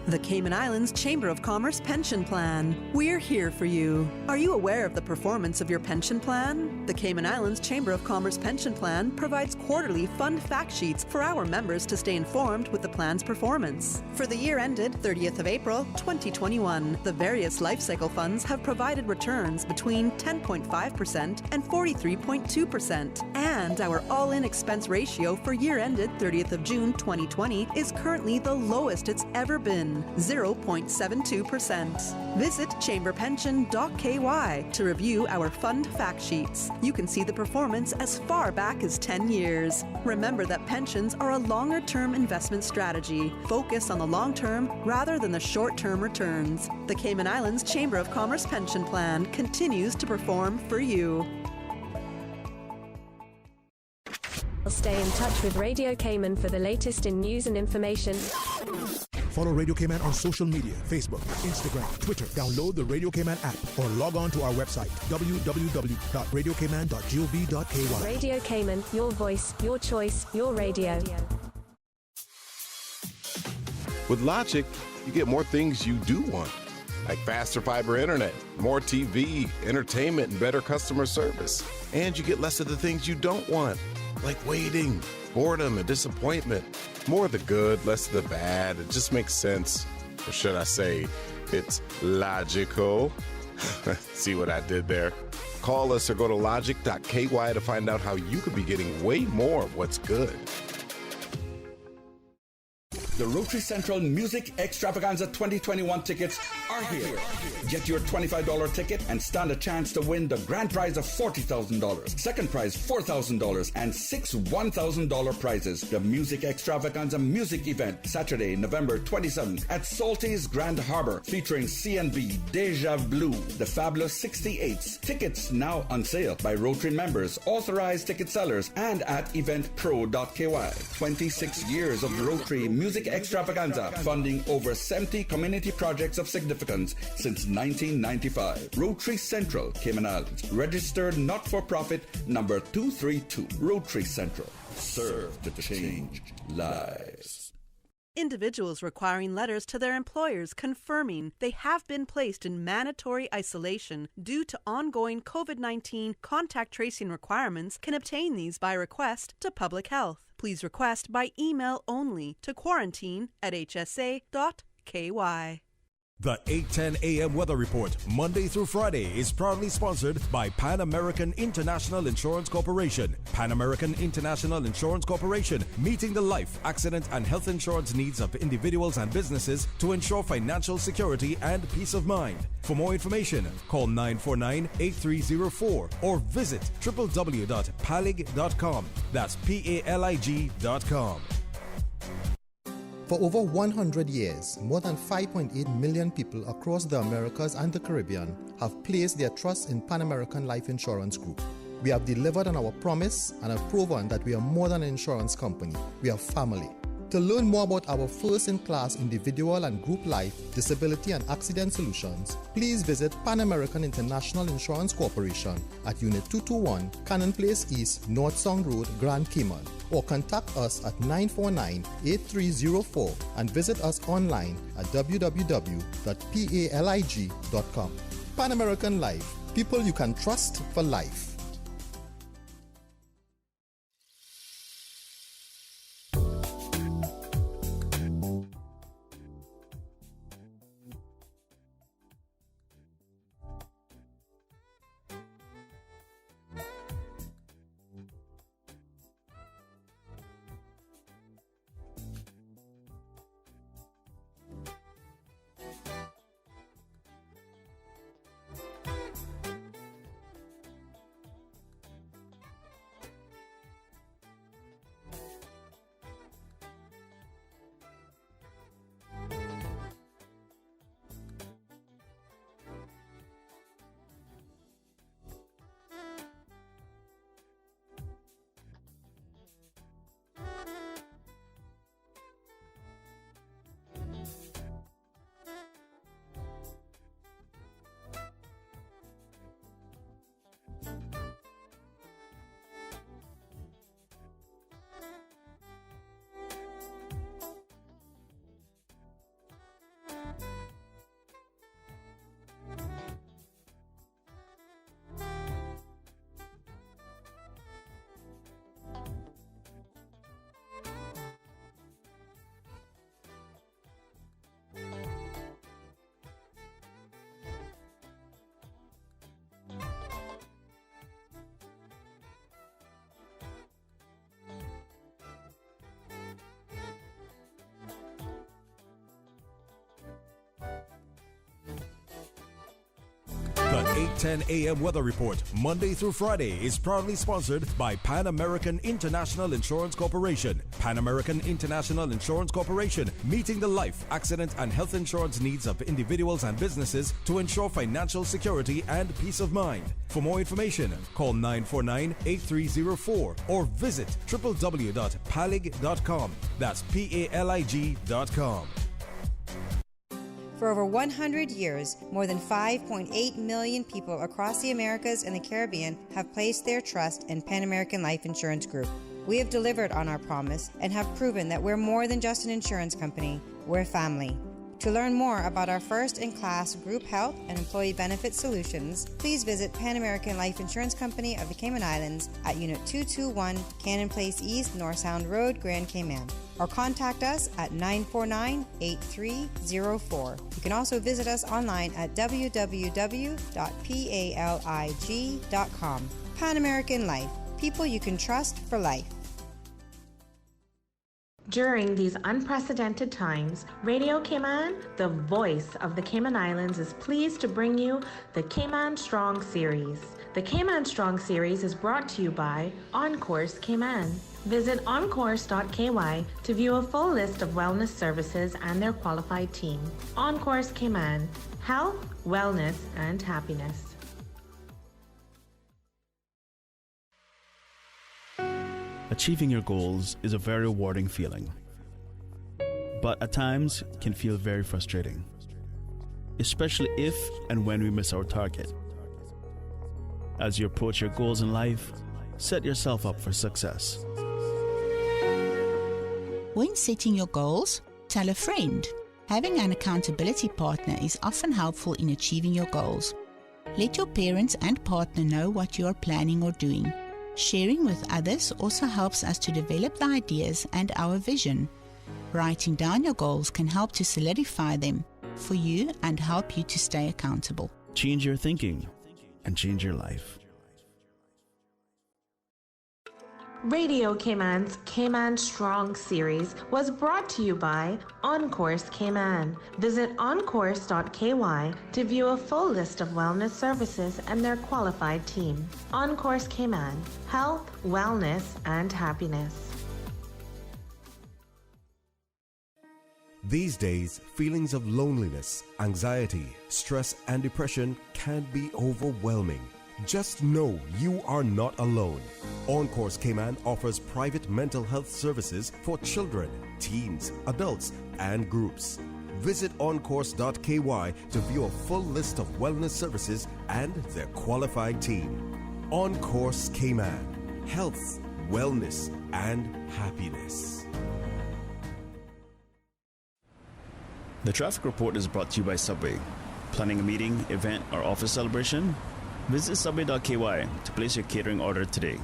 The Cayman Islands Chamber of Commerce Pension Plan. We're here for you. Are you aware of the performance of your pension plan? The Cayman Islands Chamber of Commerce Pension Plan provides quarterly fund fact sheets for our members to stay informed with the plan's performance. For the year ended 30th of April, 2021, the various life cycle funds have provided returns between 10.5% and 43.2%. And our all-in expense ratio for year ended 30th of June, 2020 is currently the lowest it's ever been, 0.72%. Visit chamberpension.ky to review our fund fact sheets. You can see the performance as far back as 10 years. Remember that pensions are a longer-term investment strategy. Focus on the long term rather than the short-term returns. The Cayman Islands Chamber of Commerce Pension Plan continues to perform for you. Stay in touch with Radio Cayman for the latest in news and information. Follow Radio K-Man on social media, Facebook, Instagram, Twitter. Download the Radio K-Man app or log on to our website, www.radiokman.gov.ky. Radio Cayman, your voice, your choice, your radio. With Logic, you get more things you do want, like faster fiber internet, more TV, entertainment, and better customer service. And you get less of the things you don't want, like waiting, boredom, and disappointment. More of the good, less of the bad. It just makes sense. Or should I say, It's logical. See what I did there? Call us or go to logic.ky to find out how you could be getting way more of what's good. The Rotary Central Music Extravaganza 2021 tickets are here. Get your $25 ticket and stand a chance to win the grand prize of $40,000, second prize $4,000, and 6 $1,000 prizes. The Music Extravaganza music event, Saturday, November 27th at Salty's Grand Harbor, featuring CNB, Deja Blue, The Fabulous 68s. Tickets now on sale by Rotary members, authorized ticket sellers, and at eventpro.ky. 26 years of Rotary Music Extravaganza, funding over 70 community projects of significance since 1995. Rotary Central, Cayman Islands. Registered not-for-profit number 232. Rotary Central. Serve to change lives. Individuals requiring letters to their employers confirming they have been placed in mandatory isolation due to ongoing COVID-19 contact tracing requirements can obtain these by request to Public Health. Please request by email only to quarantine@hsa.ky. The 8:10 a.m. weather report, Monday through Friday, is proudly sponsored by Pan American International Insurance Corporation. Pan American International Insurance Corporation, meeting the life, accident, and health insurance needs of individuals and businesses to ensure financial security and peace of mind. For more information, call 949-8304 or visit www.palig.com. That's PALIG.com. For over 100 years, more than 5.8 million people across the Americas and the Caribbean have placed their trust in Pan American Life Insurance Group. We have delivered on our promise and have proven that we are more than an insurance company. We are family. To learn more about our first-in-class individual and group life, disability and accident solutions, please visit Pan American International Insurance Corporation at Unit 221, Cannon Place East, North Sound Road, Grand Cayman, or contact us at 949-8304 and visit us online at www.palig.com. Pan American Life, people you can trust for life. The 8:10 a.m. weather report, Monday through Friday, is proudly sponsored by Pan American International Insurance Corporation. Pan American International Insurance Corporation, meeting the life, accident, and health insurance needs of individuals and businesses to ensure financial security and peace of mind. For more information, call 949-8304 or visit www.palig.com. That's PALIG.com. For over 100 years, more than 5.8 million people across the Americas and the Caribbean have placed their trust in Pan American Life Insurance Group. We have delivered on our promise and have proven that we're more than just an insurance company, we're family. To learn more about our first-in-class group health and employee benefit solutions, please visit Pan American Life Insurance Company of the Cayman Islands at Unit 221, Cannon Place East, North Sound Road, Grand Cayman. or contact us at 949-8304. You can also visit us online at www.palig.com. Pan American Life. People you can trust for life. During these unprecedented times, Radio Cayman, the voice of the Cayman Islands, is pleased to bring you the Cayman Strong Series. The Cayman Strong Series is brought to you by OnCourse Cayman. Visit oncourse.ky to view a full list of wellness services and their qualified team. OnCourse Cayman, health, wellness, and happiness. Achieving your goals is a very rewarding feeling, but at times can feel very frustrating, especially if and when we miss our target. As you approach your goals in life, set yourself up for success. When setting your goals, tell a friend. Having an accountability partner is often helpful in achieving your goals. Let your parents and partner know what you are planning or doing. Sharing with others also helps us to develop the ideas and our vision. Writing down your goals can help to solidify them for you and help you to stay accountable. Change your thinking and change your life. Radio Cayman's Cayman Strong Series was brought to you by OnCourse Cayman. Visit oncourse.ky to view a full list of wellness services and their qualified team. OnCourse Cayman, health, wellness, and happiness. These days, feelings of loneliness, anxiety, stress, and depression can be overwhelming. Just know you are not alone. OnCourse Cayman offers private mental health services for children, teens, adults, and groups. Visit oncourse.ky to view a full list of wellness services and their qualified team. OnCourse Cayman, health, wellness, and happiness. The traffic report is brought to you by Subway. Planning a meeting, event, or office celebration? Visit subway.ky to place your catering order today.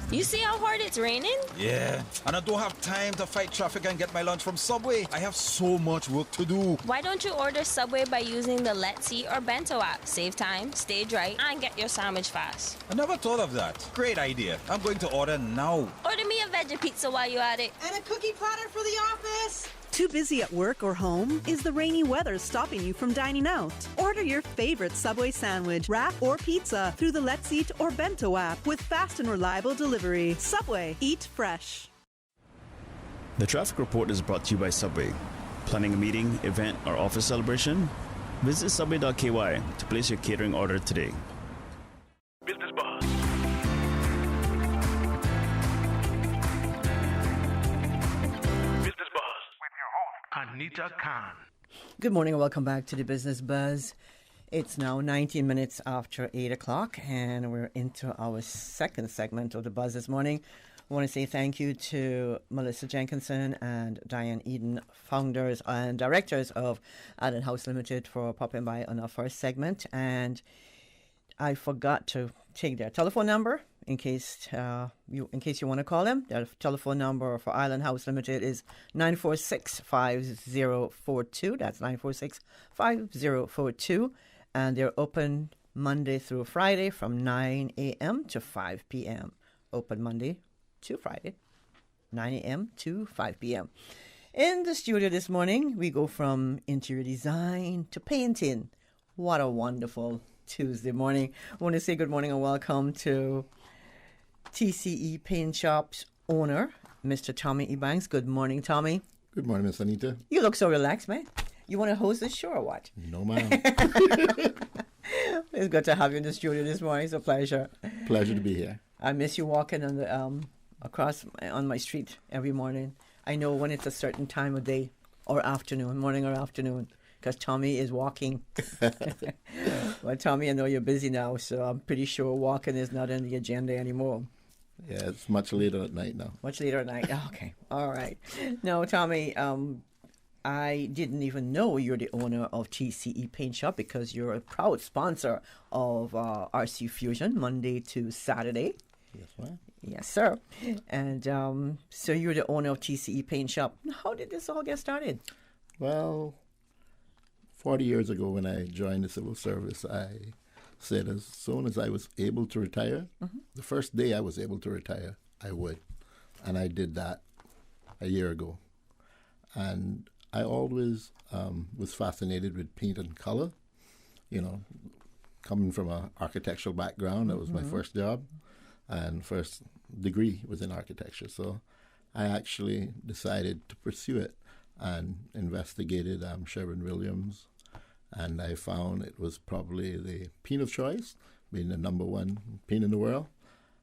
You see how hard it's raining? Yeah, and I don't have time to fight traffic and get my lunch from Subway. I have so much work to do. Why don't you order Subway by using the Let's Eat or Bento app? Save time, stay dry, and get your sandwich fast. I never thought of that. Great idea. I'm going to order now. Order me a veggie pizza while you're at it. And a cookie platter for the office. Too busy at work or home? Is the rainy weather stopping you from dining out? Order your favorite Subway sandwich, wrap, or pizza through the Let's Eat or Bento app with fast and reliable delivery. Subway, eat fresh. The traffic report is brought to you by Subway. Planning a meeting, event, or office celebration? Visit subway.ky to place your catering order today. Business Buzz. Anita Khan. Good morning and welcome back to the Business Buzz. It's now 19 minutes after 8 o'clock and we're into our second segment of the Buzz this morning. I want to say thank you to Melissa Jenkinson and Diane Eden, founders and directors of Allen House Limited, for popping by on our first segment. And I forgot to take their telephone number in case you want to call them. Their telephone number for Island House Limited is 946-5042. That's 946-5042. And they're open Monday through Friday from 9 a.m. to 5 p.m. Open Monday to Friday, 9 a.m. to 5 p.m. In the studio this morning, we go from interior design to painting. What a wonderful Tuesday morning. I want to say good morning and welcome to TCE Paint Shop's owner, Mr. Tommy Ebanks. Good morning, Tommy. Good morning, Miss Anita. You look so relaxed, man. You want to host this show or what? No, ma'am. It's good to have you in the studio this morning. It's a pleasure. Pleasure to be here. I miss you walking on the across on my street every morning. I know when it's a certain time of day or afternoon, morning or afternoon, because Tommy is walking. Well, Tommy, I know you're busy now, so I'm pretty sure walking is not on the agenda anymore. Yeah, it's much later at night now. Much later at night. Okay. All right. No, Tommy, I didn't even know you're the owner of TCE Paint Shop because you're a proud sponsor of RC Fusion Monday to Saturday. Yes, ma'am. Yes, sir. And so you're the owner of TCE Paint Shop. How did this all get started? Well, 40 years ago when I joined the civil service, I said as soon as I was able to retire, the first day I was able to retire, I would. And I did that a year ago. And I always was fascinated with paint and color. You know, coming from an architectural background, that was my first job. And first degree was in architecture. So I actually decided to pursue it and investigated Sherwin-Williams. And I found it was probably the paint of choice, being the number one paint in the world.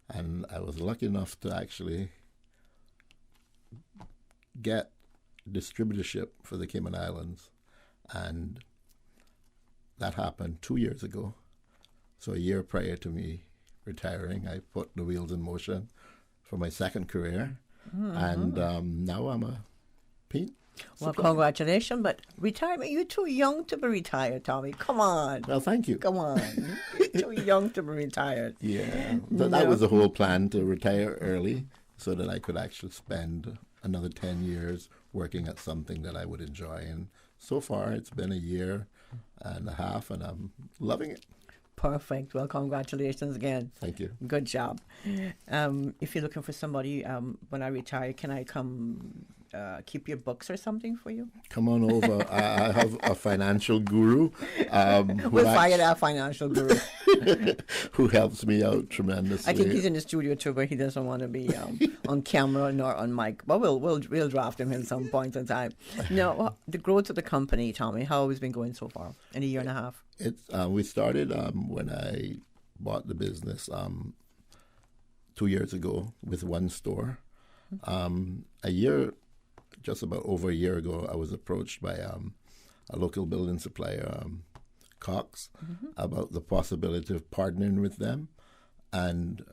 And I was lucky enough to actually get distributorship for the Cayman Islands. And that happened 2 years ago. So a year prior to me retiring, I put the wheels in motion for my second career. And now I'm a paint Well, supplier. congratulations, but retirement, you're too young to be retired, Tommy. Come on. Well, thank you. Come on. You're too young to be retired. Yeah, that was the whole plan, to retire early so that I could actually spend another 10 years working at something that I would enjoy. And so far, it's been a year and a half, and I'm loving it. Perfect. Well, congratulations again. Thank you. Good job. If you're looking for somebody, when I retire, can I come keep your books or something for you? Come on over. I have a financial guru. We'll fire that financial guru. who helps me out tremendously. I think he's in the studio too, but he doesn't want to be on camera nor on mic. But we'll draft him in some point in time. Now, the growth of the company, Tommy, how has it been going so far in a year and a half? We started when I bought the business 2 years ago with one store. Just about over a year ago, I was approached by a local building supplier, Cox, about the possibility of partnering with them. And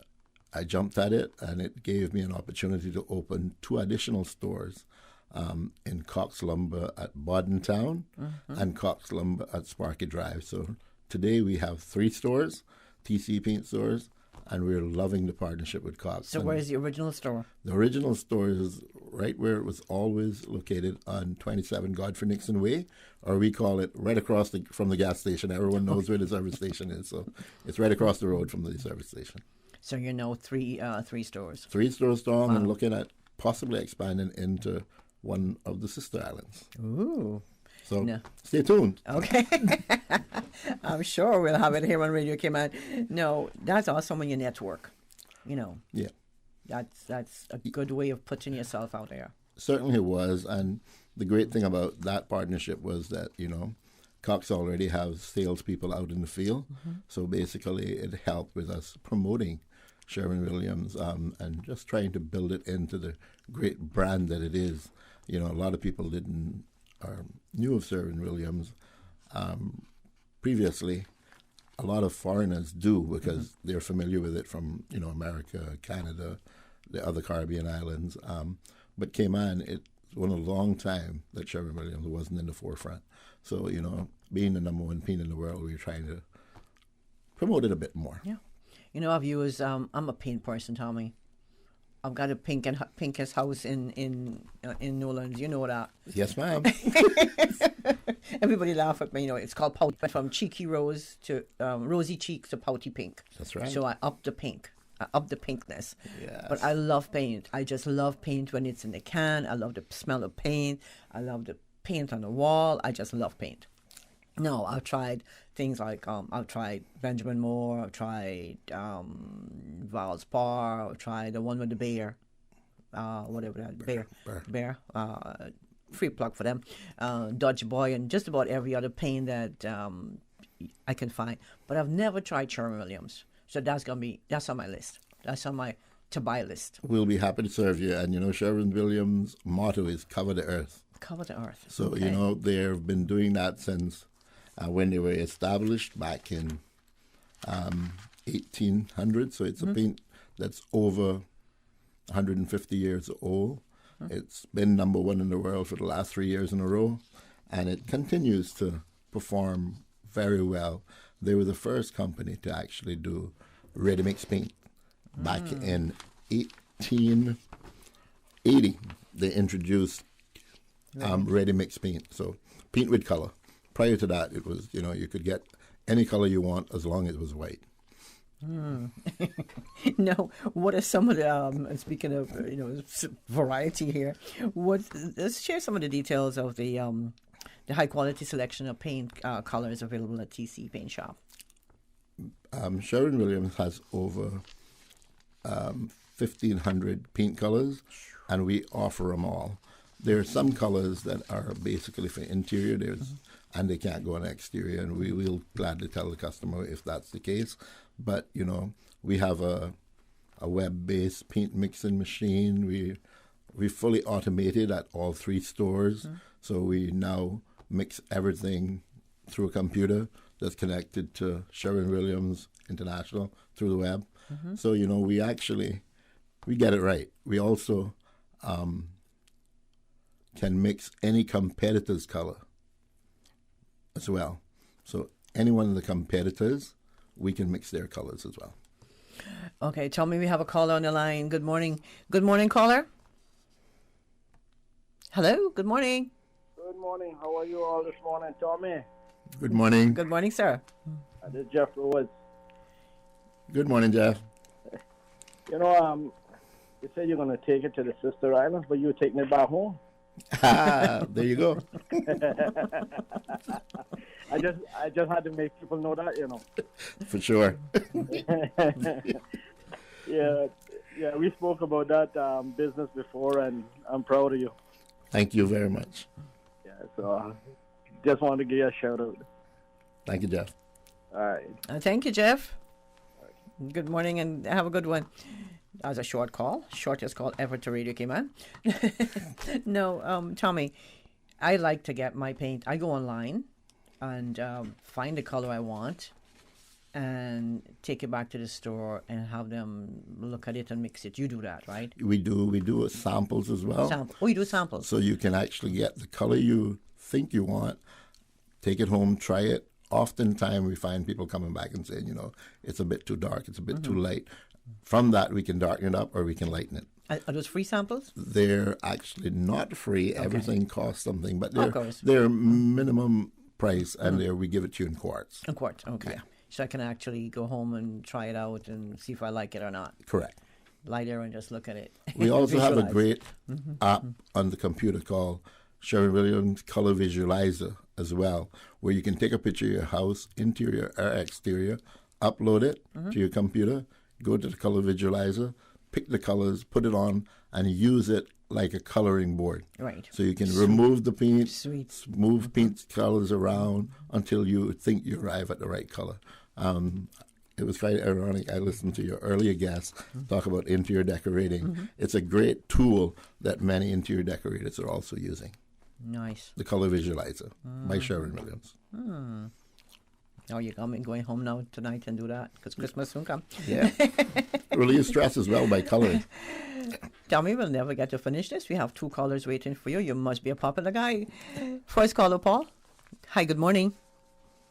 I jumped at it, and it gave me an opportunity to open 2 additional stores in Cox Lumber at Bodentown and Cox Lumber at Sparky Drive. So today we have 3 stores, TC Paint stores, and we're loving the partnership with Cox. So where's the original store? The original store is right where it was always located on 27 Godfrey Nixon Way, or we call it right across from the gas station. Everyone knows where the service station is, so it's right across the road from the service station. So you know 3 stores. 3 stores strong, and looking at possibly expanding into one of the sister islands. Ooh. So stay tuned. Okay. I'm sure we'll have it here on Radio Cayman. No, that's awesome when you network, you know. Yeah. That's a good way of putting yourself out there. Certainly it was. And the great thing about that partnership was that, you know, Cox already has salespeople out in the field. So basically it helped with us promoting Sherwin-Williams and just trying to build it into the great brand that it is. You know, a lot of people didn't knew of Sherwin-Williams previously, a lot of foreigners do because they're familiar with it from, America, Canada, the other Caribbean islands. But Cayman, it's been a long time that Sherwin-Williams wasn't in the forefront. So, being the number one paint in the world, we're trying to promote it a bit more. Yeah. I've used, I'm a paint person, Tommy. I've got a pinkest house in Newlands. You know that. Yes, ma'am. Everybody laugh at me. It's called pouty. From cheeky rose to rosy cheeks to pouty pink. That's right. So I up the pink. I up the pinkness. Yes. But I love paint. I just love paint when it's in the can. I love the smell of paint. I love the paint on the wall. I just love paint. No, I've tried things like I've tried Benjamin Moore, I've tried Valspar, I've tried the one with the bear, whatever that bear. Free plug for them. Dodge Boy and just about every other paint that I can find. But I've never tried Sherwin-Williams, so that's on my list. That's on my to buy list. We'll be happy to serve you. And Sherwin-Williams' motto is "Cover the Earth." Cover the earth. So okay. They've been doing that since. When they were established back in 1800, so it's a paint that's over 150 years old. It's been number one in the world for the last 3 years in a row, and it continues to perform very well. They were the first company to actually do ready-mix paint. Back in 1880, they introduced ready-mix paint, so paint with color. Prior to that, it was, you could get any color you want as long as it was white. Now, what are some of the, speaking of, variety here, let's share some of the details of the high-quality selection of paint colors available at TC Paint Shop. Sherwin-Williams has over 1,500 paint colors, and we offer them all. There are some colors that are basically for interior, and they can't go on exterior, and we will gladly tell the customer if that's the case. But, we have a web-based paint mixing machine. We fully automated at all 3 stores, so we now mix everything through a computer that's connected to Sherwin-Williams International through the web. So, we get it right. We also can mix any competitor's color as well. So any one of the competitors, we can mix their colors as well. Okay, tell me we have a caller on the line. Good morning. Good morning, caller. Hello, good morning. Good morning. How are you all this morning, Tommy? Good morning. Good morning, sir. This is Jeff Rose. Good morning, Jeff. You said you're going to take it to the sister islands, but you're taking it back home. There you go. I just had to make people know that, For sure. Yeah, we spoke about that business before, and I'm proud of you. Thank you very much. Yeah, so just wanted to give you a shout out. Thank you, Jeff. All right. Thank you, Jeff. Right. Good morning, and have a good one. That was a short call, shortest call ever to Radio Cayman. No, Tommy, I like to get my paint. I go online and find the color I want and take it back to the store and have them look at it and mix it. You do that, right? We do samples as well. Oh, you do samples. So you can actually get the color you think you want, take it home, try it. Oftentimes we find people coming back and saying, it's a bit too dark, it's a bit too light. From that, we can darken it up or we can lighten it. Are those free samples? They're actually not free. Okay. Everything costs something, but they're minimum price, and we give it to you in quarts. In quarts, okay. Yeah. So I can actually go home and try it out and see if I like it or not. Correct. Lie there and just look at it. We also have a great app on the computer called Sherwin-Williams Color Visualizer as well, where you can take a picture of your house, interior or exterior, upload it to your computer, go to the color visualizer, pick the colors, put it on, and use it like a coloring board. Right. So you can remove the paint, move paint colors around until you think you arrive at the right color. It was quite ironic. I listened to your earlier guest talk about interior decorating. It's a great tool that many interior decorators are also using. Nice. The color visualizer by Sherwin-Williams. Oh, you got me going home now tonight and do that because Christmas soon come. Yeah. Relieve stress as well by coloring. Tommy, we'll never get to finish this. We have 2 callers waiting for you. You must be a popular guy. First caller, Paul. Hi, good morning.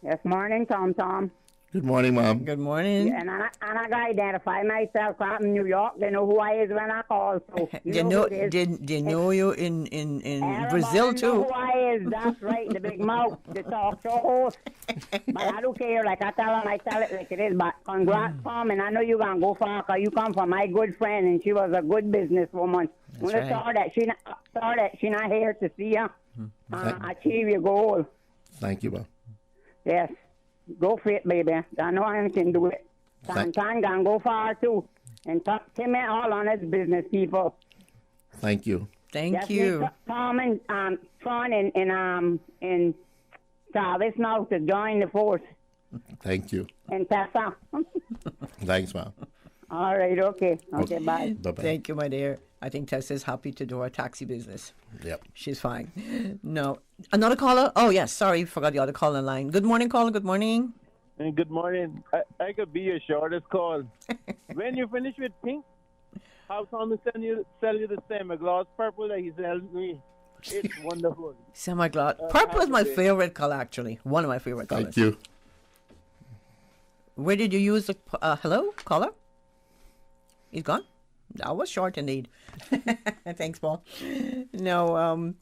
Yes, morning, Tom. Good morning, Mom. Good morning. Yeah, and I got to identify myself from New York. They know who I is when I call. So They know you in Brazil too. Know who I is. That's right. The big mouth, the talk show host. But I don't care. Like I tell it like it is. But congrats, Tom. And I know you're gonna go far. Cause you come from my good friend, and she was a good businesswoman. When I saw that she not here to see you achieve your goal. Thank you, Mom. Yes. Go for it, baby. I know I can do it. Tan can go far too. And Tim and all on his business people. Thank you. Thank you. Tom and Sean and Travis now to join the force. Thank you. And Tessa. Thanks, Mom. All right, okay. Okay, bye. Bye-bye. Thank you, my dear. I think Tessa's happy to do our taxi business. Yep. She's fine. No. Another caller? Oh, yes. Sorry. Forgot the other caller line. Good morning, caller. Good morning. And good morning. I could be your shortest call. When you finish with pink, how Tom sell you the semi-gloss purple that he sells me. It's wonderful. Semi-gloss. Purple is my favorite color, actually. One of my favorite colors. Thank you. Where did you use the... hello, caller? He's gone? That was short indeed. Thanks, Paul. No,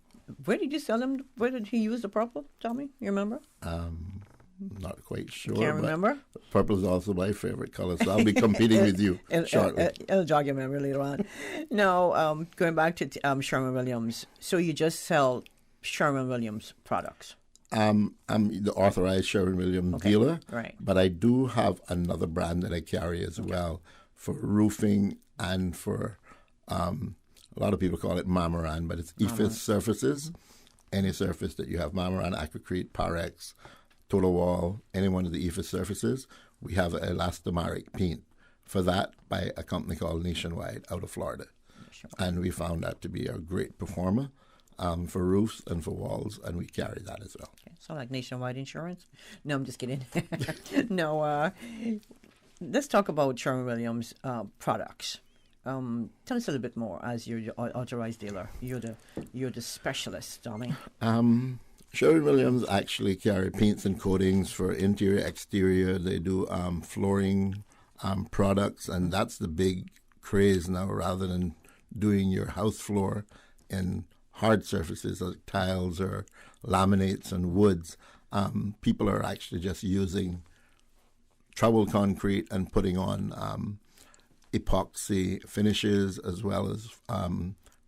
where did you sell him? Where did he use the purple? Tommy, you remember? Not quite sure. Can't remember? Purple is also my favorite color, so I'll be competing with you shortly. It'll jog your memory later on. No, going back to Sherwin-Williams. So you just sell Sherwin-Williams products? I'm the authorized Sherwin-Williams dealer, right? But I do have another brand that I carry as well for roofing and for a lot of people call it Marmoran, but it's EFIS surfaces. Any surface that you have Marmoran, Aquacrete, Parex, Total Wall, any one of the EFIS surfaces, we have an elastomeric paint for that by a company called Nationwide out of Florida. And we found that to be a great performer for roofs and for walls, and we carry that as well. Okay. So like Nationwide Insurance? No, I'm just kidding. No, let's talk about Sherwin-Williams products. Tell us a little bit more as you're the authorized dealer. You're the specialist, Tommy. Sherwin-Williams actually carry paints and coatings for interior, exterior. They do flooring products, and that's the big craze now. Rather than doing your house floor in hard surfaces like tiles or laminates and woods, people are actually just using trouble concrete and putting on epoxy finishes as well as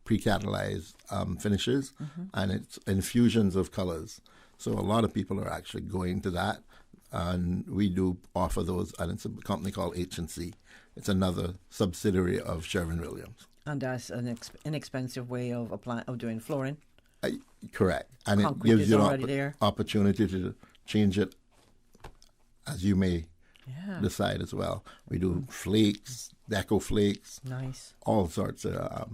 pre-catalyzed finishes, and it's infusions of colors. So a lot of people are actually going to that, and we do offer those, and it's a company called H&C. It's another subsidiary of Sherwin-Williams. And that's an inexpensive way of doing flooring? Correct. And concrete it gives you an opportunity to change it as you may decide as well. We do flakes, deco flakes, nice, all sorts of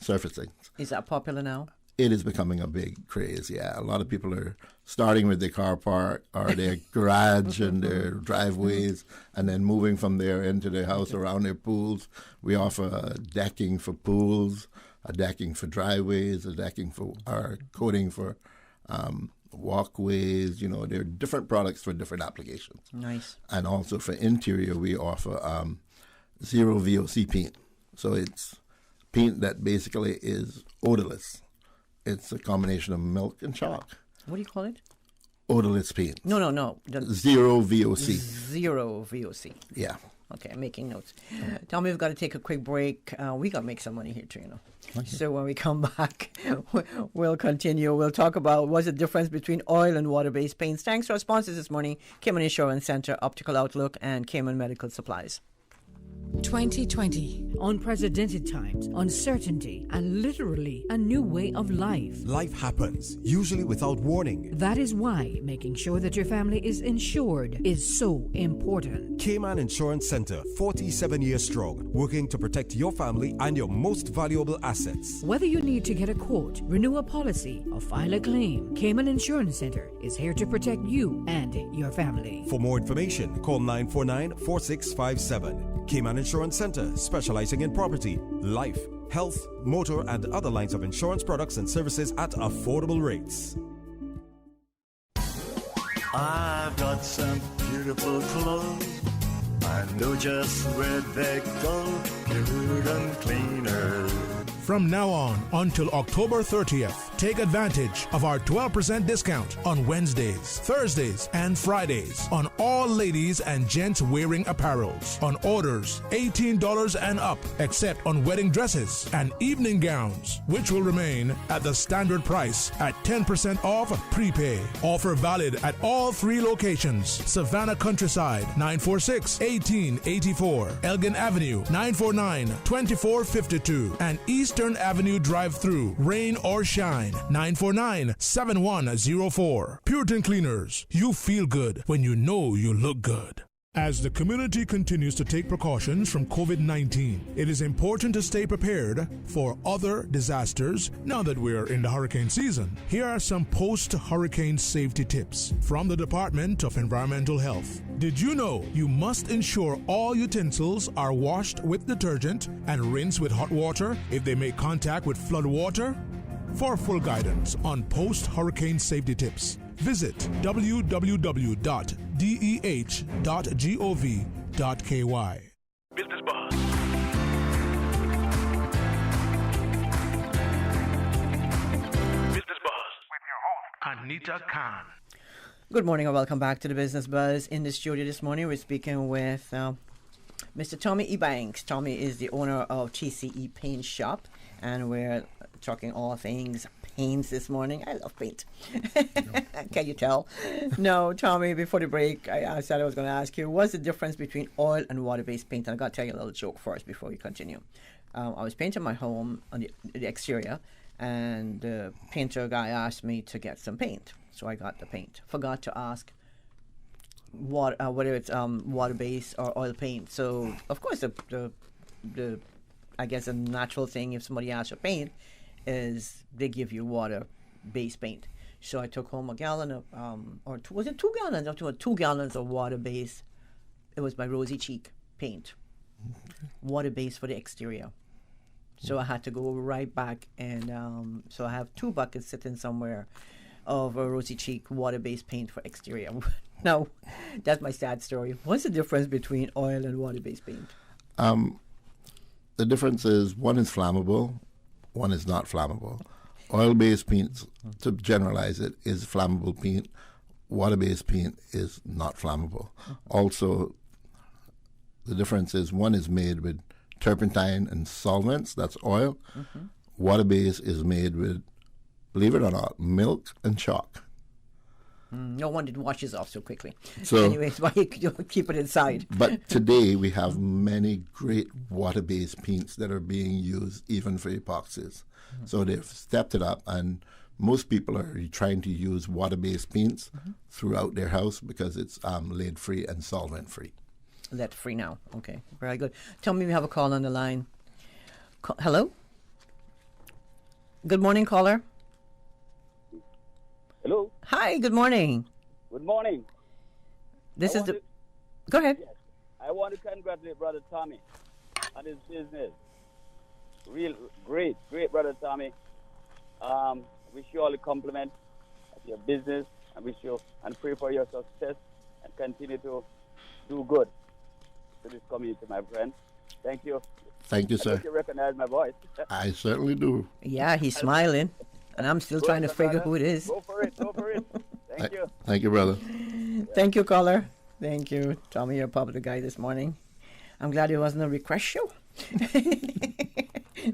surfacing. Is that popular now? It is becoming a big craze, yeah. A lot of people are starting with their car park or their garage and their driveways and then moving from there into their house around their pools. We offer decking for pools, a decking for driveways, a decking for our coating for walkways. You know, there are different products for different applications. Nice. And also for interior, we offer zero VOC paint. So it's paint that basically is odorless. It's a combination of milk and chalk. What do you call it? Odorless paint. No. Zero VOC. Zero VOC. Yeah. Okay, I'm making notes. Tell me, we've got to take a quick break. We got to make some money here too, you know. Okay. So when we come back, we'll continue. We'll talk about what's the difference between oil and water-based paints. Thanks to our sponsors this morning, Cayman Insurance Center, Optical Outlook, and Cayman Medical Supplies. 2020. Unprecedented times, uncertainty, and literally a new way of life. Life happens, usually without warning. That is why making sure that your family is insured is so important. Cayman Insurance Center, 47 years strong, working to protect your family and your most valuable assets. Whether you need to get a quote, renew a policy, or file a claim, Cayman Insurance Center is here to protect you and your family. For more information, call 949-4657. Cayman Insurance Center, specializing in property, life, health, motor, and other lines of insurance products and services at affordable rates. I've got some beautiful clothes. I know just where they go. Good and cleaner. From now on until October 30th, take advantage of our 12% discount on Wednesdays, Thursdays, and Fridays on all ladies and gents wearing apparels on orders $18 and up, except on wedding dresses and evening gowns, which will remain at the standard price at 10% off prepay. Offer valid at all 3 locations: Savannah Countryside 946-1884, Elgin Avenue 949-2452, and Eastern Avenue Drive-Thru, rain or shine, 949-7104. Puritan Cleaners, you feel good when you know you look good. As the community continues to take precautions from COVID-19, it is important to stay prepared for other disasters now that we're in the hurricane season. Here are some post-hurricane safety tips from the Department of Environmental Health. Did you know you must ensure all utensils are washed with detergent and rinsed with hot water if they make contact with flood water? For full guidance on post-hurricane safety tips, visit www.deh.gov.ky. Business Buzz. Business Buzz with your host, Anita Khan. Good morning and welcome back to the Business Buzz. In the studio this morning, we're speaking with Mr. Tommy Ebanks. Tommy is the owner of TCE Paint Shop, and we're talking all things paints this morning. I love paint. Can you tell? No, Tommy, before the break, I said I was going to ask you, what's the difference between oil and water-based paint? And I got to tell you a little joke first before we continue. I was painting my home on the exterior, and the painter guy asked me to get some paint. So I got the paint. Forgot to ask whether it's water-based or oil paint. So, of course, the I guess a natural thing if somebody asks for paint is they give you water-based paint. So I took home a gallon of, was it 2 gallons? Up to 2 gallons of water-based. It was my Rosy Cheek paint, water-based for the exterior. So I had to go right back, and so I have 2 buckets sitting somewhere of a Rosy Cheek water-based paint for exterior. Now, that's my sad story. What's the difference between oil and water-based paint? The difference is one is flammable, one is not flammable. Oil-based paint, to generalize it, is flammable paint. Water-based paint is not flammable. Also, the difference is one is made with turpentine and solvents, that's oil. Water-based is made with, believe it or not, milk and chalk. No wonder it washes off so quickly. So, anyways, why you keep it inside? But today we have many great water-based paints that are being used even for epoxies. So they've stepped it up, and most people are trying to use water-based paints throughout their house because it's lead-free and solvent-free. Lead-free now. Okay, very good. Tell me we have a call on the line. Hello? Good morning, caller. Hello. Hi, good morning. Good morning. This is the... Go ahead. Yes, I want to congratulate Brother Tommy on his business. Real great Brother Tommy. Wish you all the compliment of your business. I wish you and pray for your success and continue to do good to this community, my friend. Thank you. Thank you, I sir. think you recognize my voice. I certainly do. Yeah, he's smiling. And I'm still trying to figure who it is. Go for it. Thank you. Thank you, brother. Thank you, caller. Thank you. Tommy, you're a popular guy this morning. I'm glad it wasn't a request show.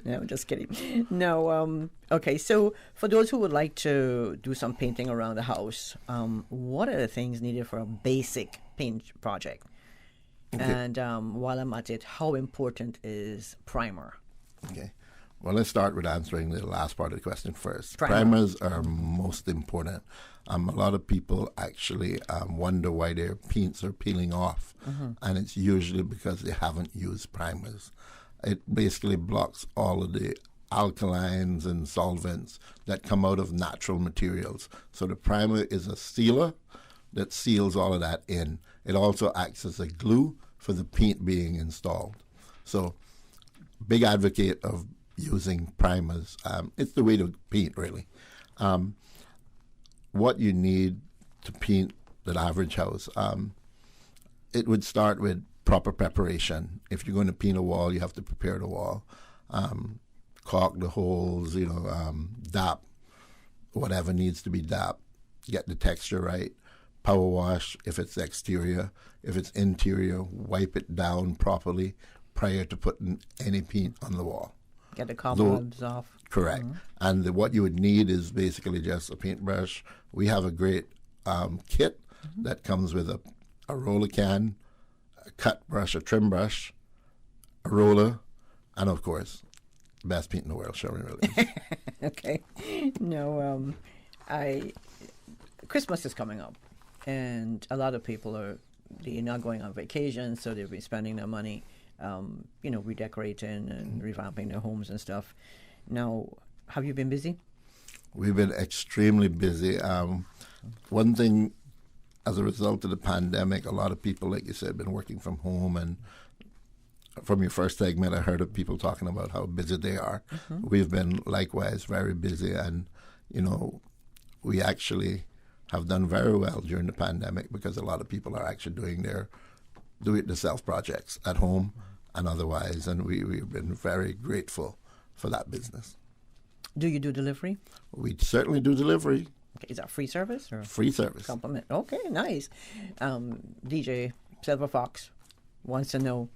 No, just kidding. No, okay, so for those who would like to do some painting around the house, what are the things needed for a basic paint project? Okay. And while I'm at it, how important is primer? Okay. Well, let's start with answering the last part of the question first. Primer. Primers are most important. A lot of people actually wonder why their paints are peeling off, and it's usually because they haven't used primers. It basically blocks all of the alkalines and solvents that come out of natural materials. So the primer is a sealer that seals all of that in. It also acts as a glue for the paint being installed. So, big advocate of using primers. It's the way to paint, really. What you need to paint the average house, it would start with proper preparation. If you're going to paint a wall, you have to prepare the wall. Caulk the holes, dap whatever needs to be dapped. Get the texture right. Power wash if it's exterior. If it's interior, wipe it down properly prior to putting any paint on the wall. Get the cobwebs off. Correct. And what you would need is basically just a paintbrush. We have a great kit that comes with a roller can, a cut brush, a trim brush, a roller, and of course, best paint in the world, Sherman Williams. Okay. No, Christmas is coming up, and a lot of people they're not going on vacation, so they'll be spending their money, redecorating and revamping their homes and stuff. Now, have you been busy? We've been extremely busy. One thing, as a result of the pandemic, a lot of people, like you said, have been working from home. And from your first segment, I heard of people talking about how busy they are. We've been likewise very busy. And, we actually have done very well during the pandemic because a lot of people are actually doing their do-it-yourself projects at home and otherwise. And we've been very grateful for that business. Do you do delivery? We certainly do delivery. Okay, is that free service? Or free service. Compliment. Okay, nice. DJ Silver Fox wants to know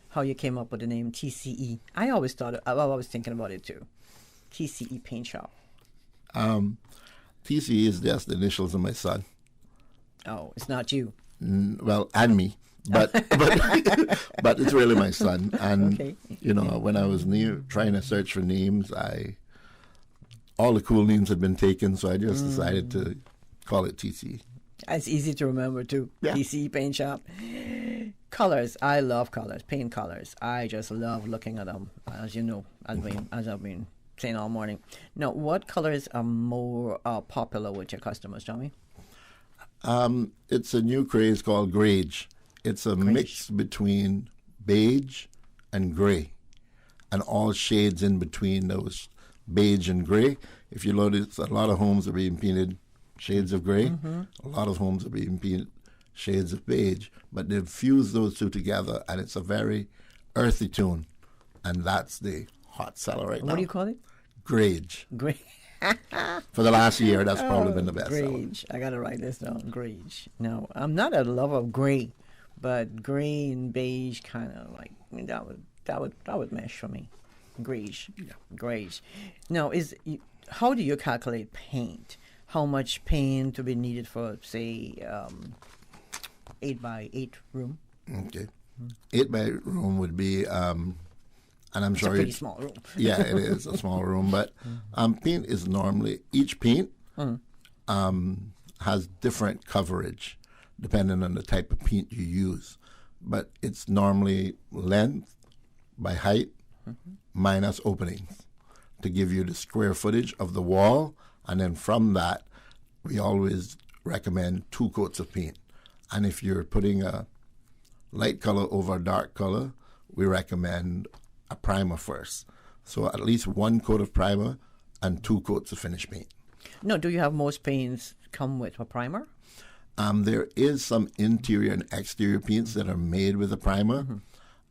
how you came up with the name TCE. I was thinking about it too. TCE Paint Shop. TCE is just the initials of my son. Oh, it's not you. Well, and me. But but it's really my son. And okay. When I was trying to search for names, all the cool names had been taken, so I just decided to call it TCE. It's easy to remember too. Yeah. TCE Paint Shop. Colors. I love colors. Paint colors. I just love looking at them. As you know, as I've been saying all morning. Now, what colors are more popular with your customers, Tommy? It's a new craze called grage. It's a mix between beige and gray, and all shades in between those beige and gray. If you notice, a lot of homes are being painted shades of gray. A lot of homes are being painted shades of beige, but they've fused those two together, and it's a very earthy tone, and that's the hot seller right now. What do you call it? Grage. Grage. For the last year, that's probably been the best seller. Grage. I got to write this down. Grage. No, I'm not a lover of gray, but gray and beige kind of that would mesh for me. Grage. Yeah. Grage. Now, how do you calculate paint? How much paint to be needed for, say, 8x8 room? Okay. 8x8 room would be, and I'm sure it's a pretty small room. Yeah, it is a small room, but paint is normally, each paint has different coverage depending on the type of paint you use. But it's normally length by height minus openings to give you the square footage of the wall. And then from that, we always recommend 2 coats of paint. And if you're putting a light color over a dark color, we recommend a primer first. So at least 1 coat of primer and 2 coats of finish paint. No, do you have most paints come with a primer? There is some interior and exterior paints that are made with a primer,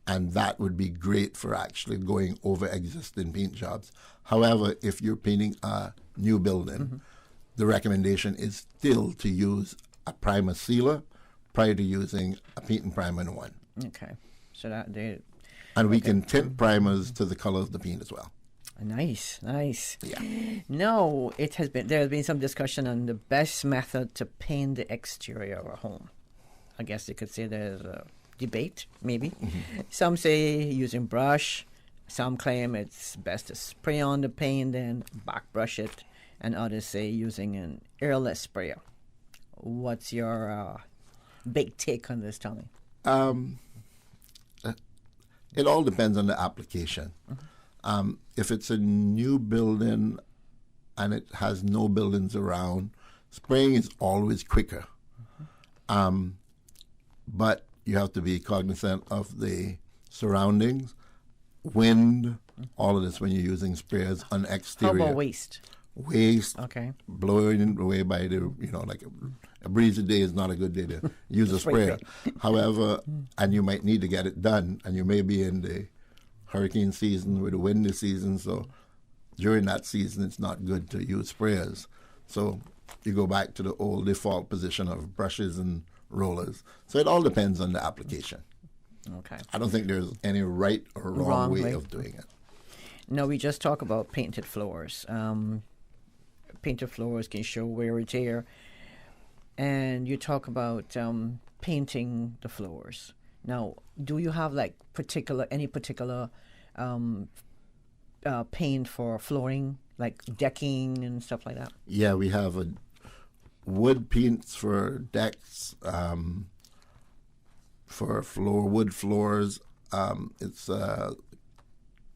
and that would be great for actually going over existing paint jobs. However, if you're painting a new building, the recommendation is still to use a primer sealer prior to using a paint and primer in one. Okay. So that they... And we can tint primers to the color of the paint as well. Nice. Yeah. No, there has been some discussion on the best method to paint the exterior of a home. I guess you could say there's debate, maybe. Some say using brush. Some claim it's best to spray on the paint and back brush it. And others say using an airless sprayer. What's your big take on this, Tommy? It all depends on the application. If it's a new building and it has no buildings around, spraying is always quicker. But you have to be cognizant of the surroundings, wind, all of this when you're using sprayers on exterior. How about waste? Waste, okay, blowing away by the, like a breezy day is not a good day to use a sprayer. However, and you might need to get it done, and you may be in the hurricane season or the windy season, so during that season it's not good to use sprayers. So you go back to the old default position of brushes and rollers. So it all depends on the application. Okay. I don't think there's any right or wrong way of doing it. No, we just talk about painted floors. Painted floors can show wear and tear. And you talk about painting the floors. Now, do you have like any particular paint for flooring, like decking and stuff like that? Yeah, we have wood paints for decks, for wood floors. It's a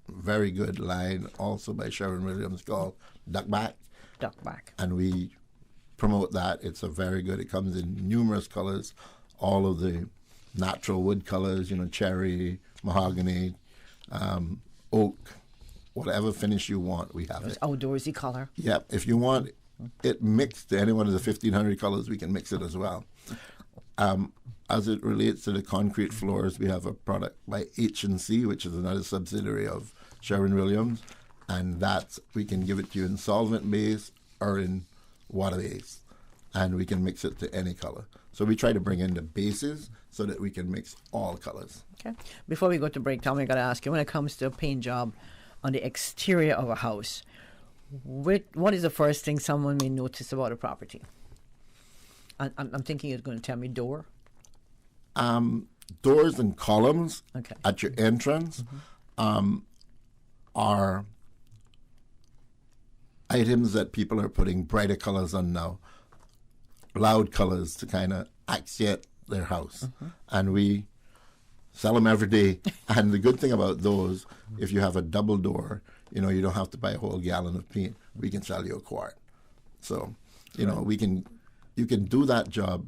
very good line also by Sherwin-Williams called Duckback. Duckback. And we promote that. It's a very good. It comes in numerous colors, all of the natural wood colors, cherry, mahogany, oak, whatever finish you want, we have it. Outdoorsy color. Yeah, if you want it mixed to any one of the 1,500 colors, we can mix it as well. As it relates to the concrete floors, we have a product by H&C, which is another subsidiary of Sherwin-Williams, and we can give it to you in solvent base or in water base, and we can mix it to any color. So we try to bring in the bases so that we can mix all colors. Okay. Before we go to break, Tommy, I got to ask you, when it comes to a paint job on the exterior of a house, what is the first thing someone may notice about a property? I'm thinking you're going to tell me door. Doors and columns at your entrance are items that people are putting brighter colors on now, loud colors to kind of accent their house. And we sell them every day. And the good thing about those, if you have a double door, you don't have to buy a whole gallon of paint. We can sell you a quart. So, you can do that job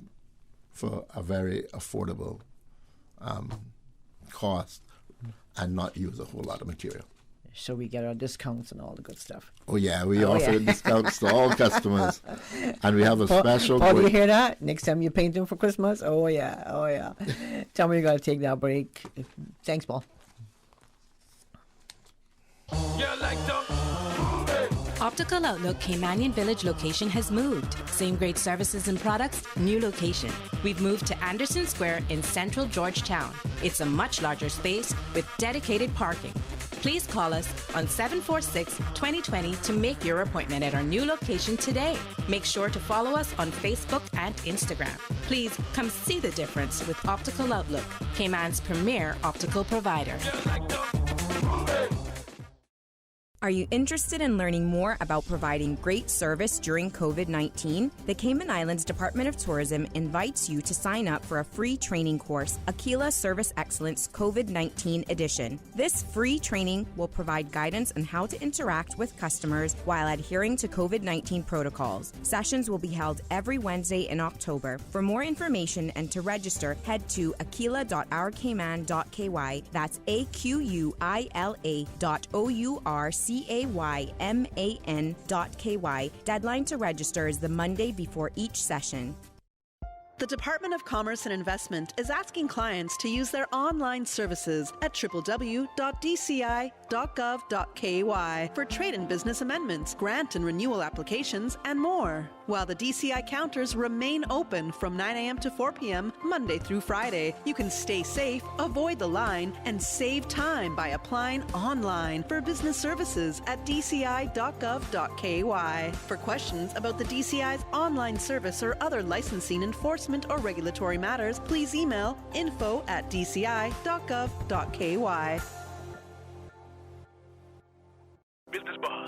for a very affordable cost and not use a whole lot of material. So we get our discounts and all the good stuff. Oh, yeah. We offer discounts to all customers. And we have a special... Paul, do you hear that? Next time you paint them for Christmas? Oh, yeah. Oh, yeah. Tell me you got to take that break. Thanks, Paul. Optical Outlook Caymanian Village location has moved. Same great services and products, new location. We've moved to Anderson Square in central Georgetown. It's a much larger space with dedicated parking. Please call us on 746-2020 to make your appointment at our new location today. Make sure to follow us on Facebook and Instagram. Please come see the difference with Optical Outlook, Cayman's premier optical provider. Are you interested in learning more about providing great service during COVID-19? The Cayman Islands Department of Tourism invites you to sign up for a free training course, Aquila Service Excellence COVID-19 Edition. This free training will provide guidance on how to interact with customers while adhering to COVID-19 protocols. Sessions will be held every Wednesday in October. For more information and to register, head to aquila.ourcayman.ky. That's aquila.ourcayman.ky. Deadline to register is the Monday before each session. The Department of Commerce and Investment is asking clients to use their online services at www.dci.gov.ky for trade and business amendments, grant and renewal applications, and more. While the DCI counters remain open from 9 a.m. to 4 p.m. Monday through Friday, you can stay safe, avoid the line, and save time by applying online for business services at dci.gov.ky. For questions about the DCI's online service or other licensing enforcement enforcement, or regulatory matters, please email info@dci.gov.ky. Business Buzz.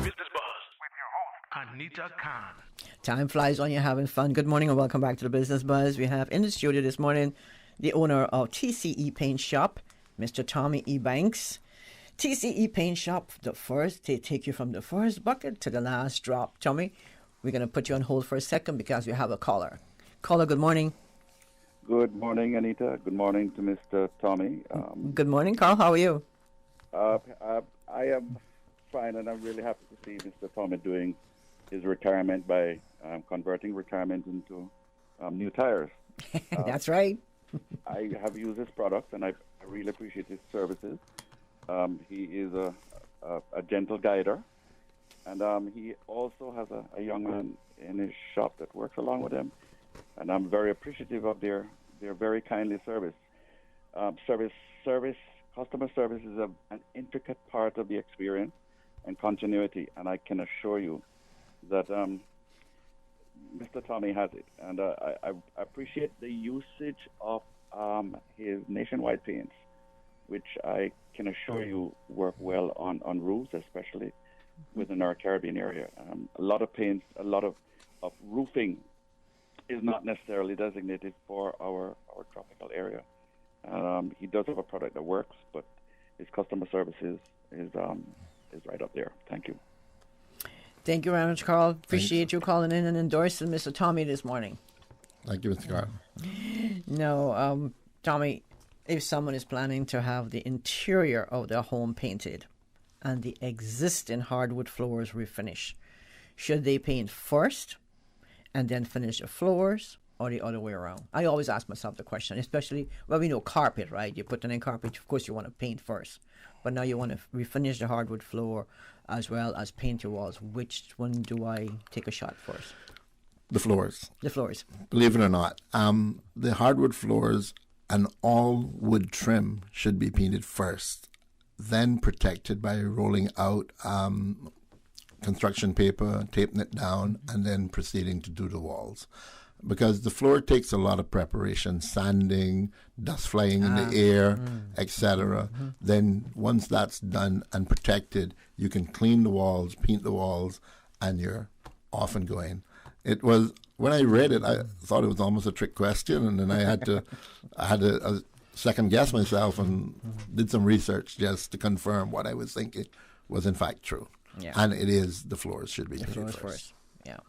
Business Buzz with your host, Anita Khan. Time flies when you're having fun. Good morning and welcome back to the Business Buzz. We have in the studio this morning the owner of TCE Paint Shop, Mr. Tommy E. Banks. TCE Paint Shop, the first, they take you from the first bucket to the last drop. Tommy, we're going to put you on hold for a second because we have a caller. Caller, good morning. Good morning, Anita. Good morning to Mr. Tommy. Good morning, Carl. How are you? I am fine, and I'm really happy to see Mr. Tommy doing his retirement by converting retirement into new tires. That's right. I have used his products, and I really appreciate his services. He is a gentle guider, and he also has a young man in his shop that works along with him, and I'm very appreciative of their very kindly service. Customer service is an intricate part of the experience and continuity, and I can assure you that Mr. Tommy has it, and I appreciate the usage of his nationwide paints, which I can assure you work well on roofs, especially within our Caribbean area. A lot of paints, a lot of roofing is not necessarily designated for our tropical area. He does have a product that works, but his customer service is right up there. Thank you. Thank you very much, Carl. Appreciate you calling in and endorsing Mr. Tommy this morning. Thank you, Mr. Carl. No, Tommy, if someone is planning to have the interior of their home painted and the existing hardwood floors refinished, should they paint first and then finish the floors, or the other way around? I always ask myself the question, especially, well, we know carpet, right? You put in carpet, of course you want to paint first, but now you want to refinish the hardwood floor as well as paint your walls. Which one do I take a shot first? The floors. The floors. Believe it or not, the hardwood floors and all wood trim should be painted first, then protected by rolling out construction paper, taping it down, and then proceeding to do the walls. Because the floor takes a lot of preparation, sanding, dust flying in the air, etc. Then once that's done and protected, you can clean the walls, paint the walls, and you're off and going. It was, when I read it, I thought it was almost a trick question, and then I had to second guess myself and did some research just to confirm what I was thinking was in fact true. Yeah. And it is, the floors should be The painted floors first. Yeah.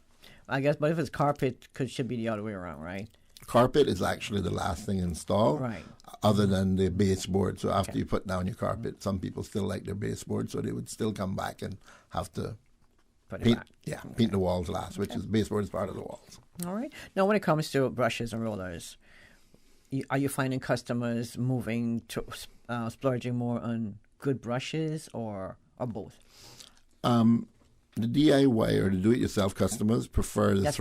I guess, but if it's carpet, it should be the other way around, right? Carpet is actually the last thing installed, Right. other than the baseboard. So after you put down your carpet, some people still like their baseboard, so they would still come back and have to paint, paint the walls last, which is baseboard is part of the walls. All right. Now, when it comes to brushes and rollers, are you finding customers moving to splurging more on good brushes or both? The DIY or the do-it-yourself customers prefer the That's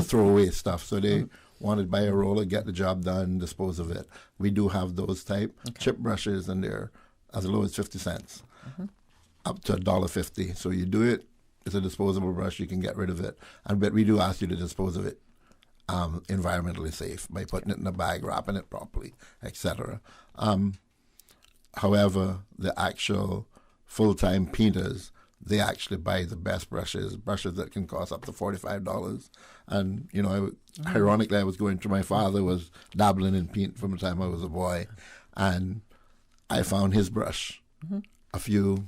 throwaway stuff. So they want to buy a roller, get the job done, dispose of it. We do have those type chip brushes, and they're as low as 50 cents, up to $1.50. So you do it, it's a disposable brush, you can get rid of it. But we do ask you to dispose of it environmentally safe by putting it in a bag, wrapping it properly, etc. However, the actual full-time painters, they actually buy the best brushes that can cost up to $45. And, you know, ironically, I was going through, my father was dabbling in paint from the time I was a boy. And I found his brush a few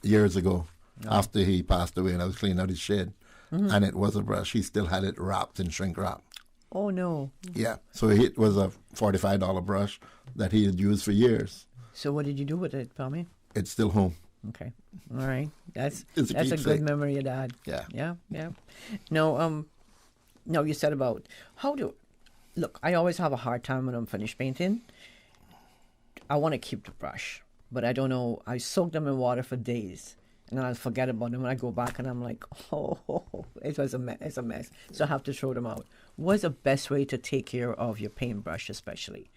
years ago after he passed away, and I was cleaning out his shed. And it was a brush. He still had it wrapped in shrink wrap. Oh, no. Yeah. So it was a $45 brush that he had used for years. So what did you do with it, Tommy? It's still home. Okay. All right. That's a a good keepsake. memory of Dad. Yeah. Yeah. No, you said about look, I always have a hard time when I'm finished painting. I want to keep the brush, but I don't know. I soak them in water for days, and then I'll forget about them when I go back, and I'm like, it was a mess. It's a mess. So I have to throw them out. What's the best way to take care of your paintbrush, especially?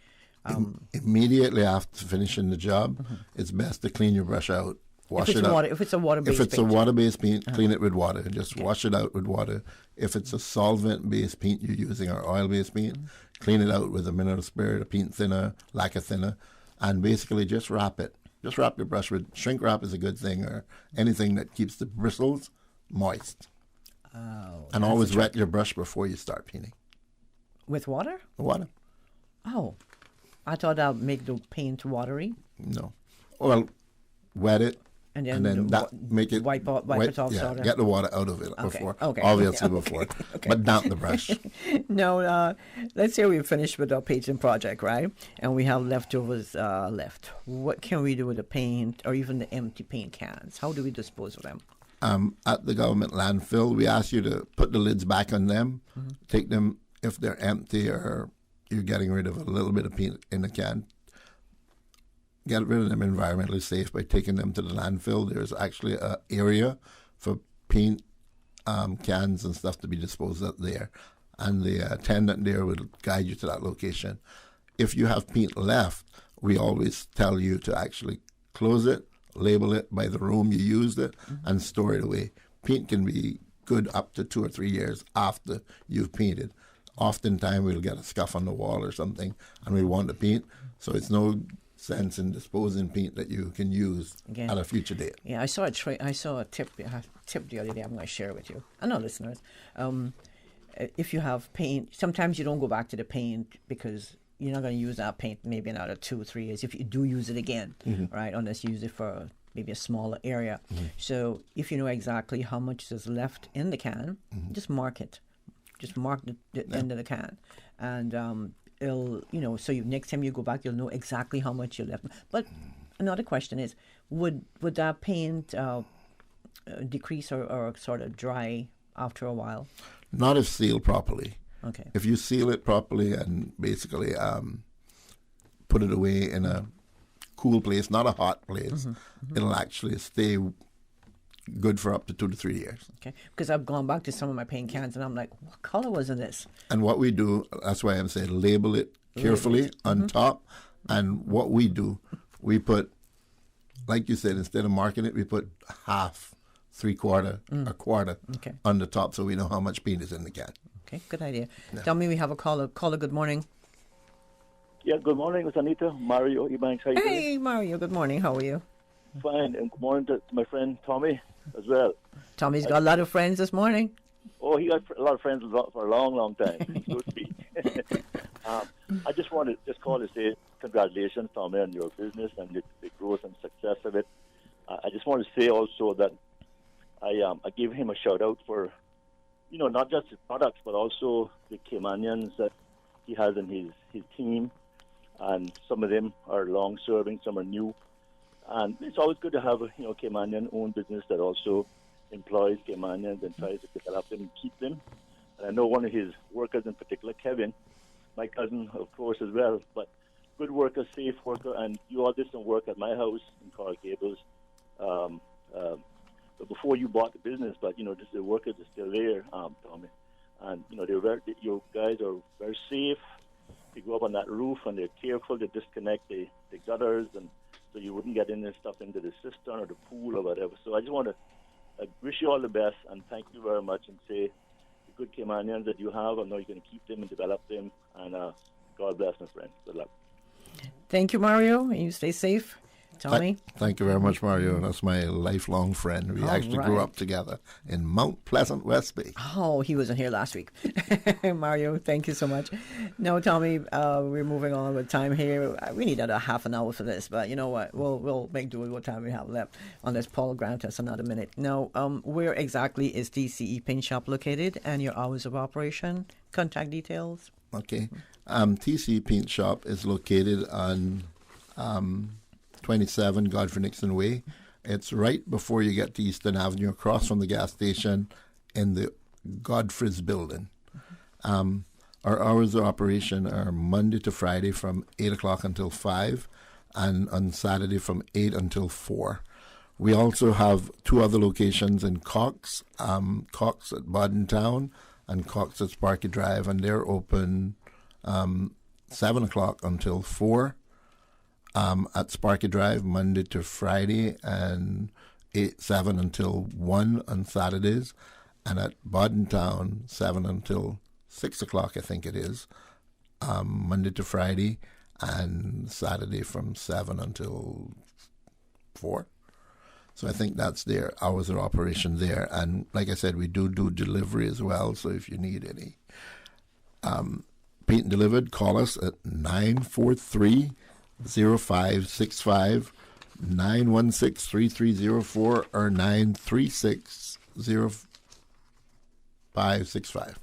Immediately after finishing the job, it's best to clean your brush out Wash if it's it out. Water, if it's a water-based If it's paint. a water-based paint, clean it with water. Just wash it out with water. If it's a solvent-based paint you're using or oil-based paint, clean it out with a mineral spirit, a paint thinner, lacquer thinner, and basically just wrap it. Just wrap your brush with shrink wrap is a good thing, or anything that keeps the bristles moist. Oh, And always wet your brush before you start painting. With water? Water. Oh, I thought that would make the paint watery. No. Well, wet it. And then make it wipe it off. Yeah, sort of. get the water out of it Okay, before. okay, Obviously okay, before. okay. But damp the brush. No, let's say we're finished with our painting project, right? And we have leftovers left. What can we do with the paint or even the empty paint cans? How do we dispose of them? At the government landfill, we ask you to put the lids back on them. Take them if they're empty or you're getting rid of a little bit of paint in the can. Get rid of them environmentally safe by taking them to the landfill. There's actually an area for paint cans and stuff to be disposed of there. And the attendant there will guide you to that location. If you have paint left, we always tell you to actually close it, label it by the room you used it, and store it away. Paint can be good up to 2 or 3 years after you've painted. Oftentimes we'll get a scuff on the wall or something, and we want to paint. So it's no sense in disposing paint that you can use at a future date. Yeah, I saw a tip the other day. I'm going to share with you and our listeners. If you have paint, sometimes you don't go back to the paint because you're not going to use that paint maybe another 2 or 3 years. If you do use it again, right? Unless you use it for maybe a smaller area. So if you know exactly how much is left in the can, just mark it. Just mark the end of the can, and it'll, so next time you go back, you'll know exactly how much you left. But another question is, would that paint decrease or sort of dry after a while? Not if sealed properly. Okay. If you seal it properly and basically put it away in a cool place, not a hot place, it'll actually stay good for up to 2 to 3 years. Okay, because I've gone back to some of my paint cans and I'm like, what color was in this? And what we do, that's why I'm saying label it carefully on top. And what we do, we put, like you said, instead of marking it, we put half, 3/4, a quarter on the top so we know how much paint is in the can. Okay, good idea. Yeah. Tell me we have a caller. Caller, good morning. Yeah, good morning. It's Anita. Mario Ebanks. How you doing? Hey, Mario. Good morning. How are you? Fine. And good morning to my friend Tommy as well. Tommy's got a lot of friends this morning. Oh, he got a lot of friends for a long, long time, so to speak. I just wanted to call to say congratulations, Tommy, on your business and the growth and success of it. I just want to say also that I gave him a shout out for, not just his products, but also the Caymanians that he has in his team. And some of them are long-serving, some are new. And it's always good to have a Caymanian-owned business that also employs Caymanians and tries to develop them and keep them. And I know one of his workers in particular, Kevin, my cousin, of course, as well, but good worker, safe worker, and you all did some work at my house in Coral Gables before you bought the business, but, just the workers are still there, Tommy. And, you guys are very safe. You go up on that roof and they're careful to disconnect the gutters and so you wouldn't get in and stuff into the cistern or the pool or whatever. So I just want to wish you all the best and thank you very much and say the good Caymanians that you have, I know you're going to keep them and develop them. And God bless, my friend. Good luck. Thank you, Mario. And you stay safe. Tommy? Thank you very much, Mario. That's my lifelong friend. We actually grew up together in Mount Pleasant, West Bay. Oh, he wasn't here last week. Mario, thank you so much. No, Tommy, we're moving on with time here. We need another half an hour for this, but you know what? We'll make do with what time we have left, unless Paul grants us another minute. Now, where exactly is TCE Paint Shop located and your hours of operation? Contact details? Okay. TCE Paint Shop is located on 27 Godfrey Nixon Way. It's right before you get to Eastern Avenue, across from the gas station in the Godfrey's building. Our hours of operation are Monday to Friday from 8 o'clock until 5, and on Saturday from 8 until 4. We also have 2 other locations in Cox, Cox at Bodden Town and Cox at Sparky Drive, and they're open 7 o'clock until 4. at Sparky Drive, Monday to Friday, and 7 until 1 on Saturdays, and at Town 7 until 6 o'clock, I think it is, Monday to Friday, and Saturday from 7 until 4. So I think that's their hours of operation there. And like I said, we do delivery as well. So if you need any paint delivered, call us at 943-0565, 916-3304, or 936-0565.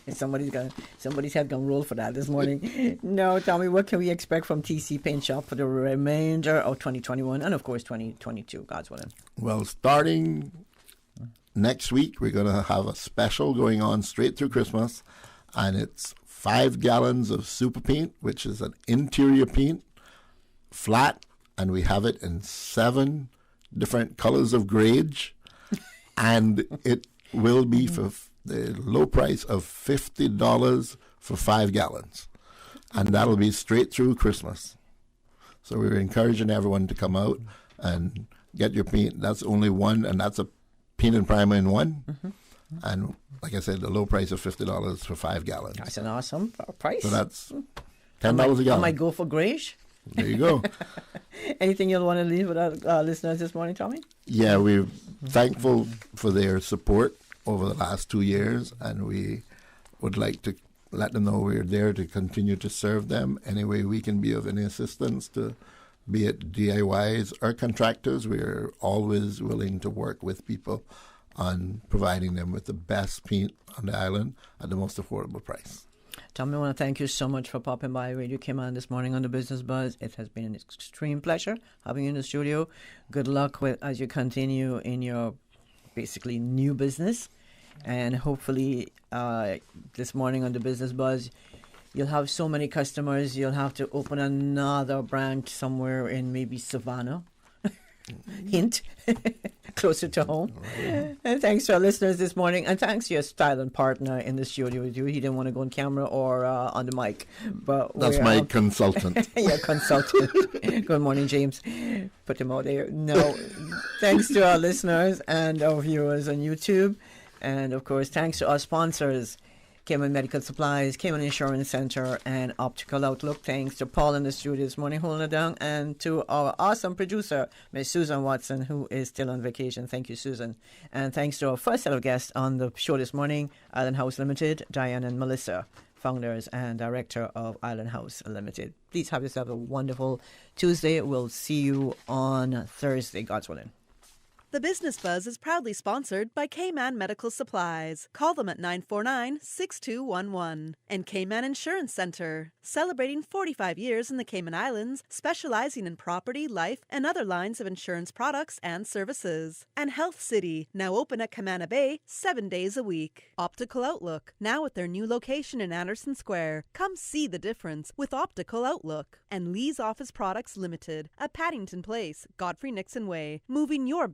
Somebody's head gonna roll for that this morning. No, Tommy, what can we expect from TC Paint Shop for the remainder of 2021 and of course 2022? God's willing. Well, starting next week, we're gonna have a special going on straight through Christmas, and it's 5 gallons of super paint, which is an interior paint, flat, and we have it in 7 different colors of grade, and it will be for the low price of $50 for 5 gallons. And that'll be straight through Christmas. So we're encouraging everyone to come out and get your paint. That's only one, and that's a paint and primer in one. Mm-hmm. And like I said, the low price of $50 for 5 gallons. That's an awesome price. So that's $10 a gallon. I might go for grayish. There you go. Anything you'll want to leave with our listeners this morning, Tommy? Yeah, we're thankful for their support over the last 2 years, and we would like to let them know we're there to continue to serve them any way we can be of any assistance, to be it DIYs or contractors. We're always willing to work with people on providing them with the best paint on the island at the most affordable price. Tommy, I want to thank you so much for popping by Radio Cayman this morning on the Business Buzz. It has been an extreme pleasure having you in the studio. Good luck as you continue in your basically new business. And hopefully this morning on the Business Buzz, you'll have so many customers, you'll have to open another branch somewhere in maybe Savannah. Hint, closer to home. Right. And thanks to our listeners this morning, and thanks to your styling partner in the studio with you. He didn't want to go on camera or on the mic, but that's my consultant. Yeah, consultant. Good morning, James. Put him out there. No, thanks to our listeners and our viewers on YouTube, and of course, thanks to our sponsors, Cayman Medical Supplies, Cayman Insurance Center, and Optical Outlook. Thanks to Paul in the studio this morning holding it down, and to our awesome producer, Ms. Susan Watson, who is still on vacation. Thank you, Susan. And thanks to our first set of guests on the show this morning, Island House Limited, Diane and Melissa, founders and director of Island House Limited. Please have yourself a wonderful Tuesday. We'll see you on Thursday, God's willing. The Business Buzz is proudly sponsored by K-Man Medical Supplies. Call them at 949-6211. And K-Man Insurance Center, celebrating 45 years in the Cayman Islands, specializing in property, life, and other lines of insurance products and services. And Health City, now open at Camana Bay 7 days a week. Optical Outlook, now at their new location in Anderson Square. Come see the difference with Optical Outlook. And Lee's Office Products Limited, at Paddington Place, Godfrey Nixon Way, moving your business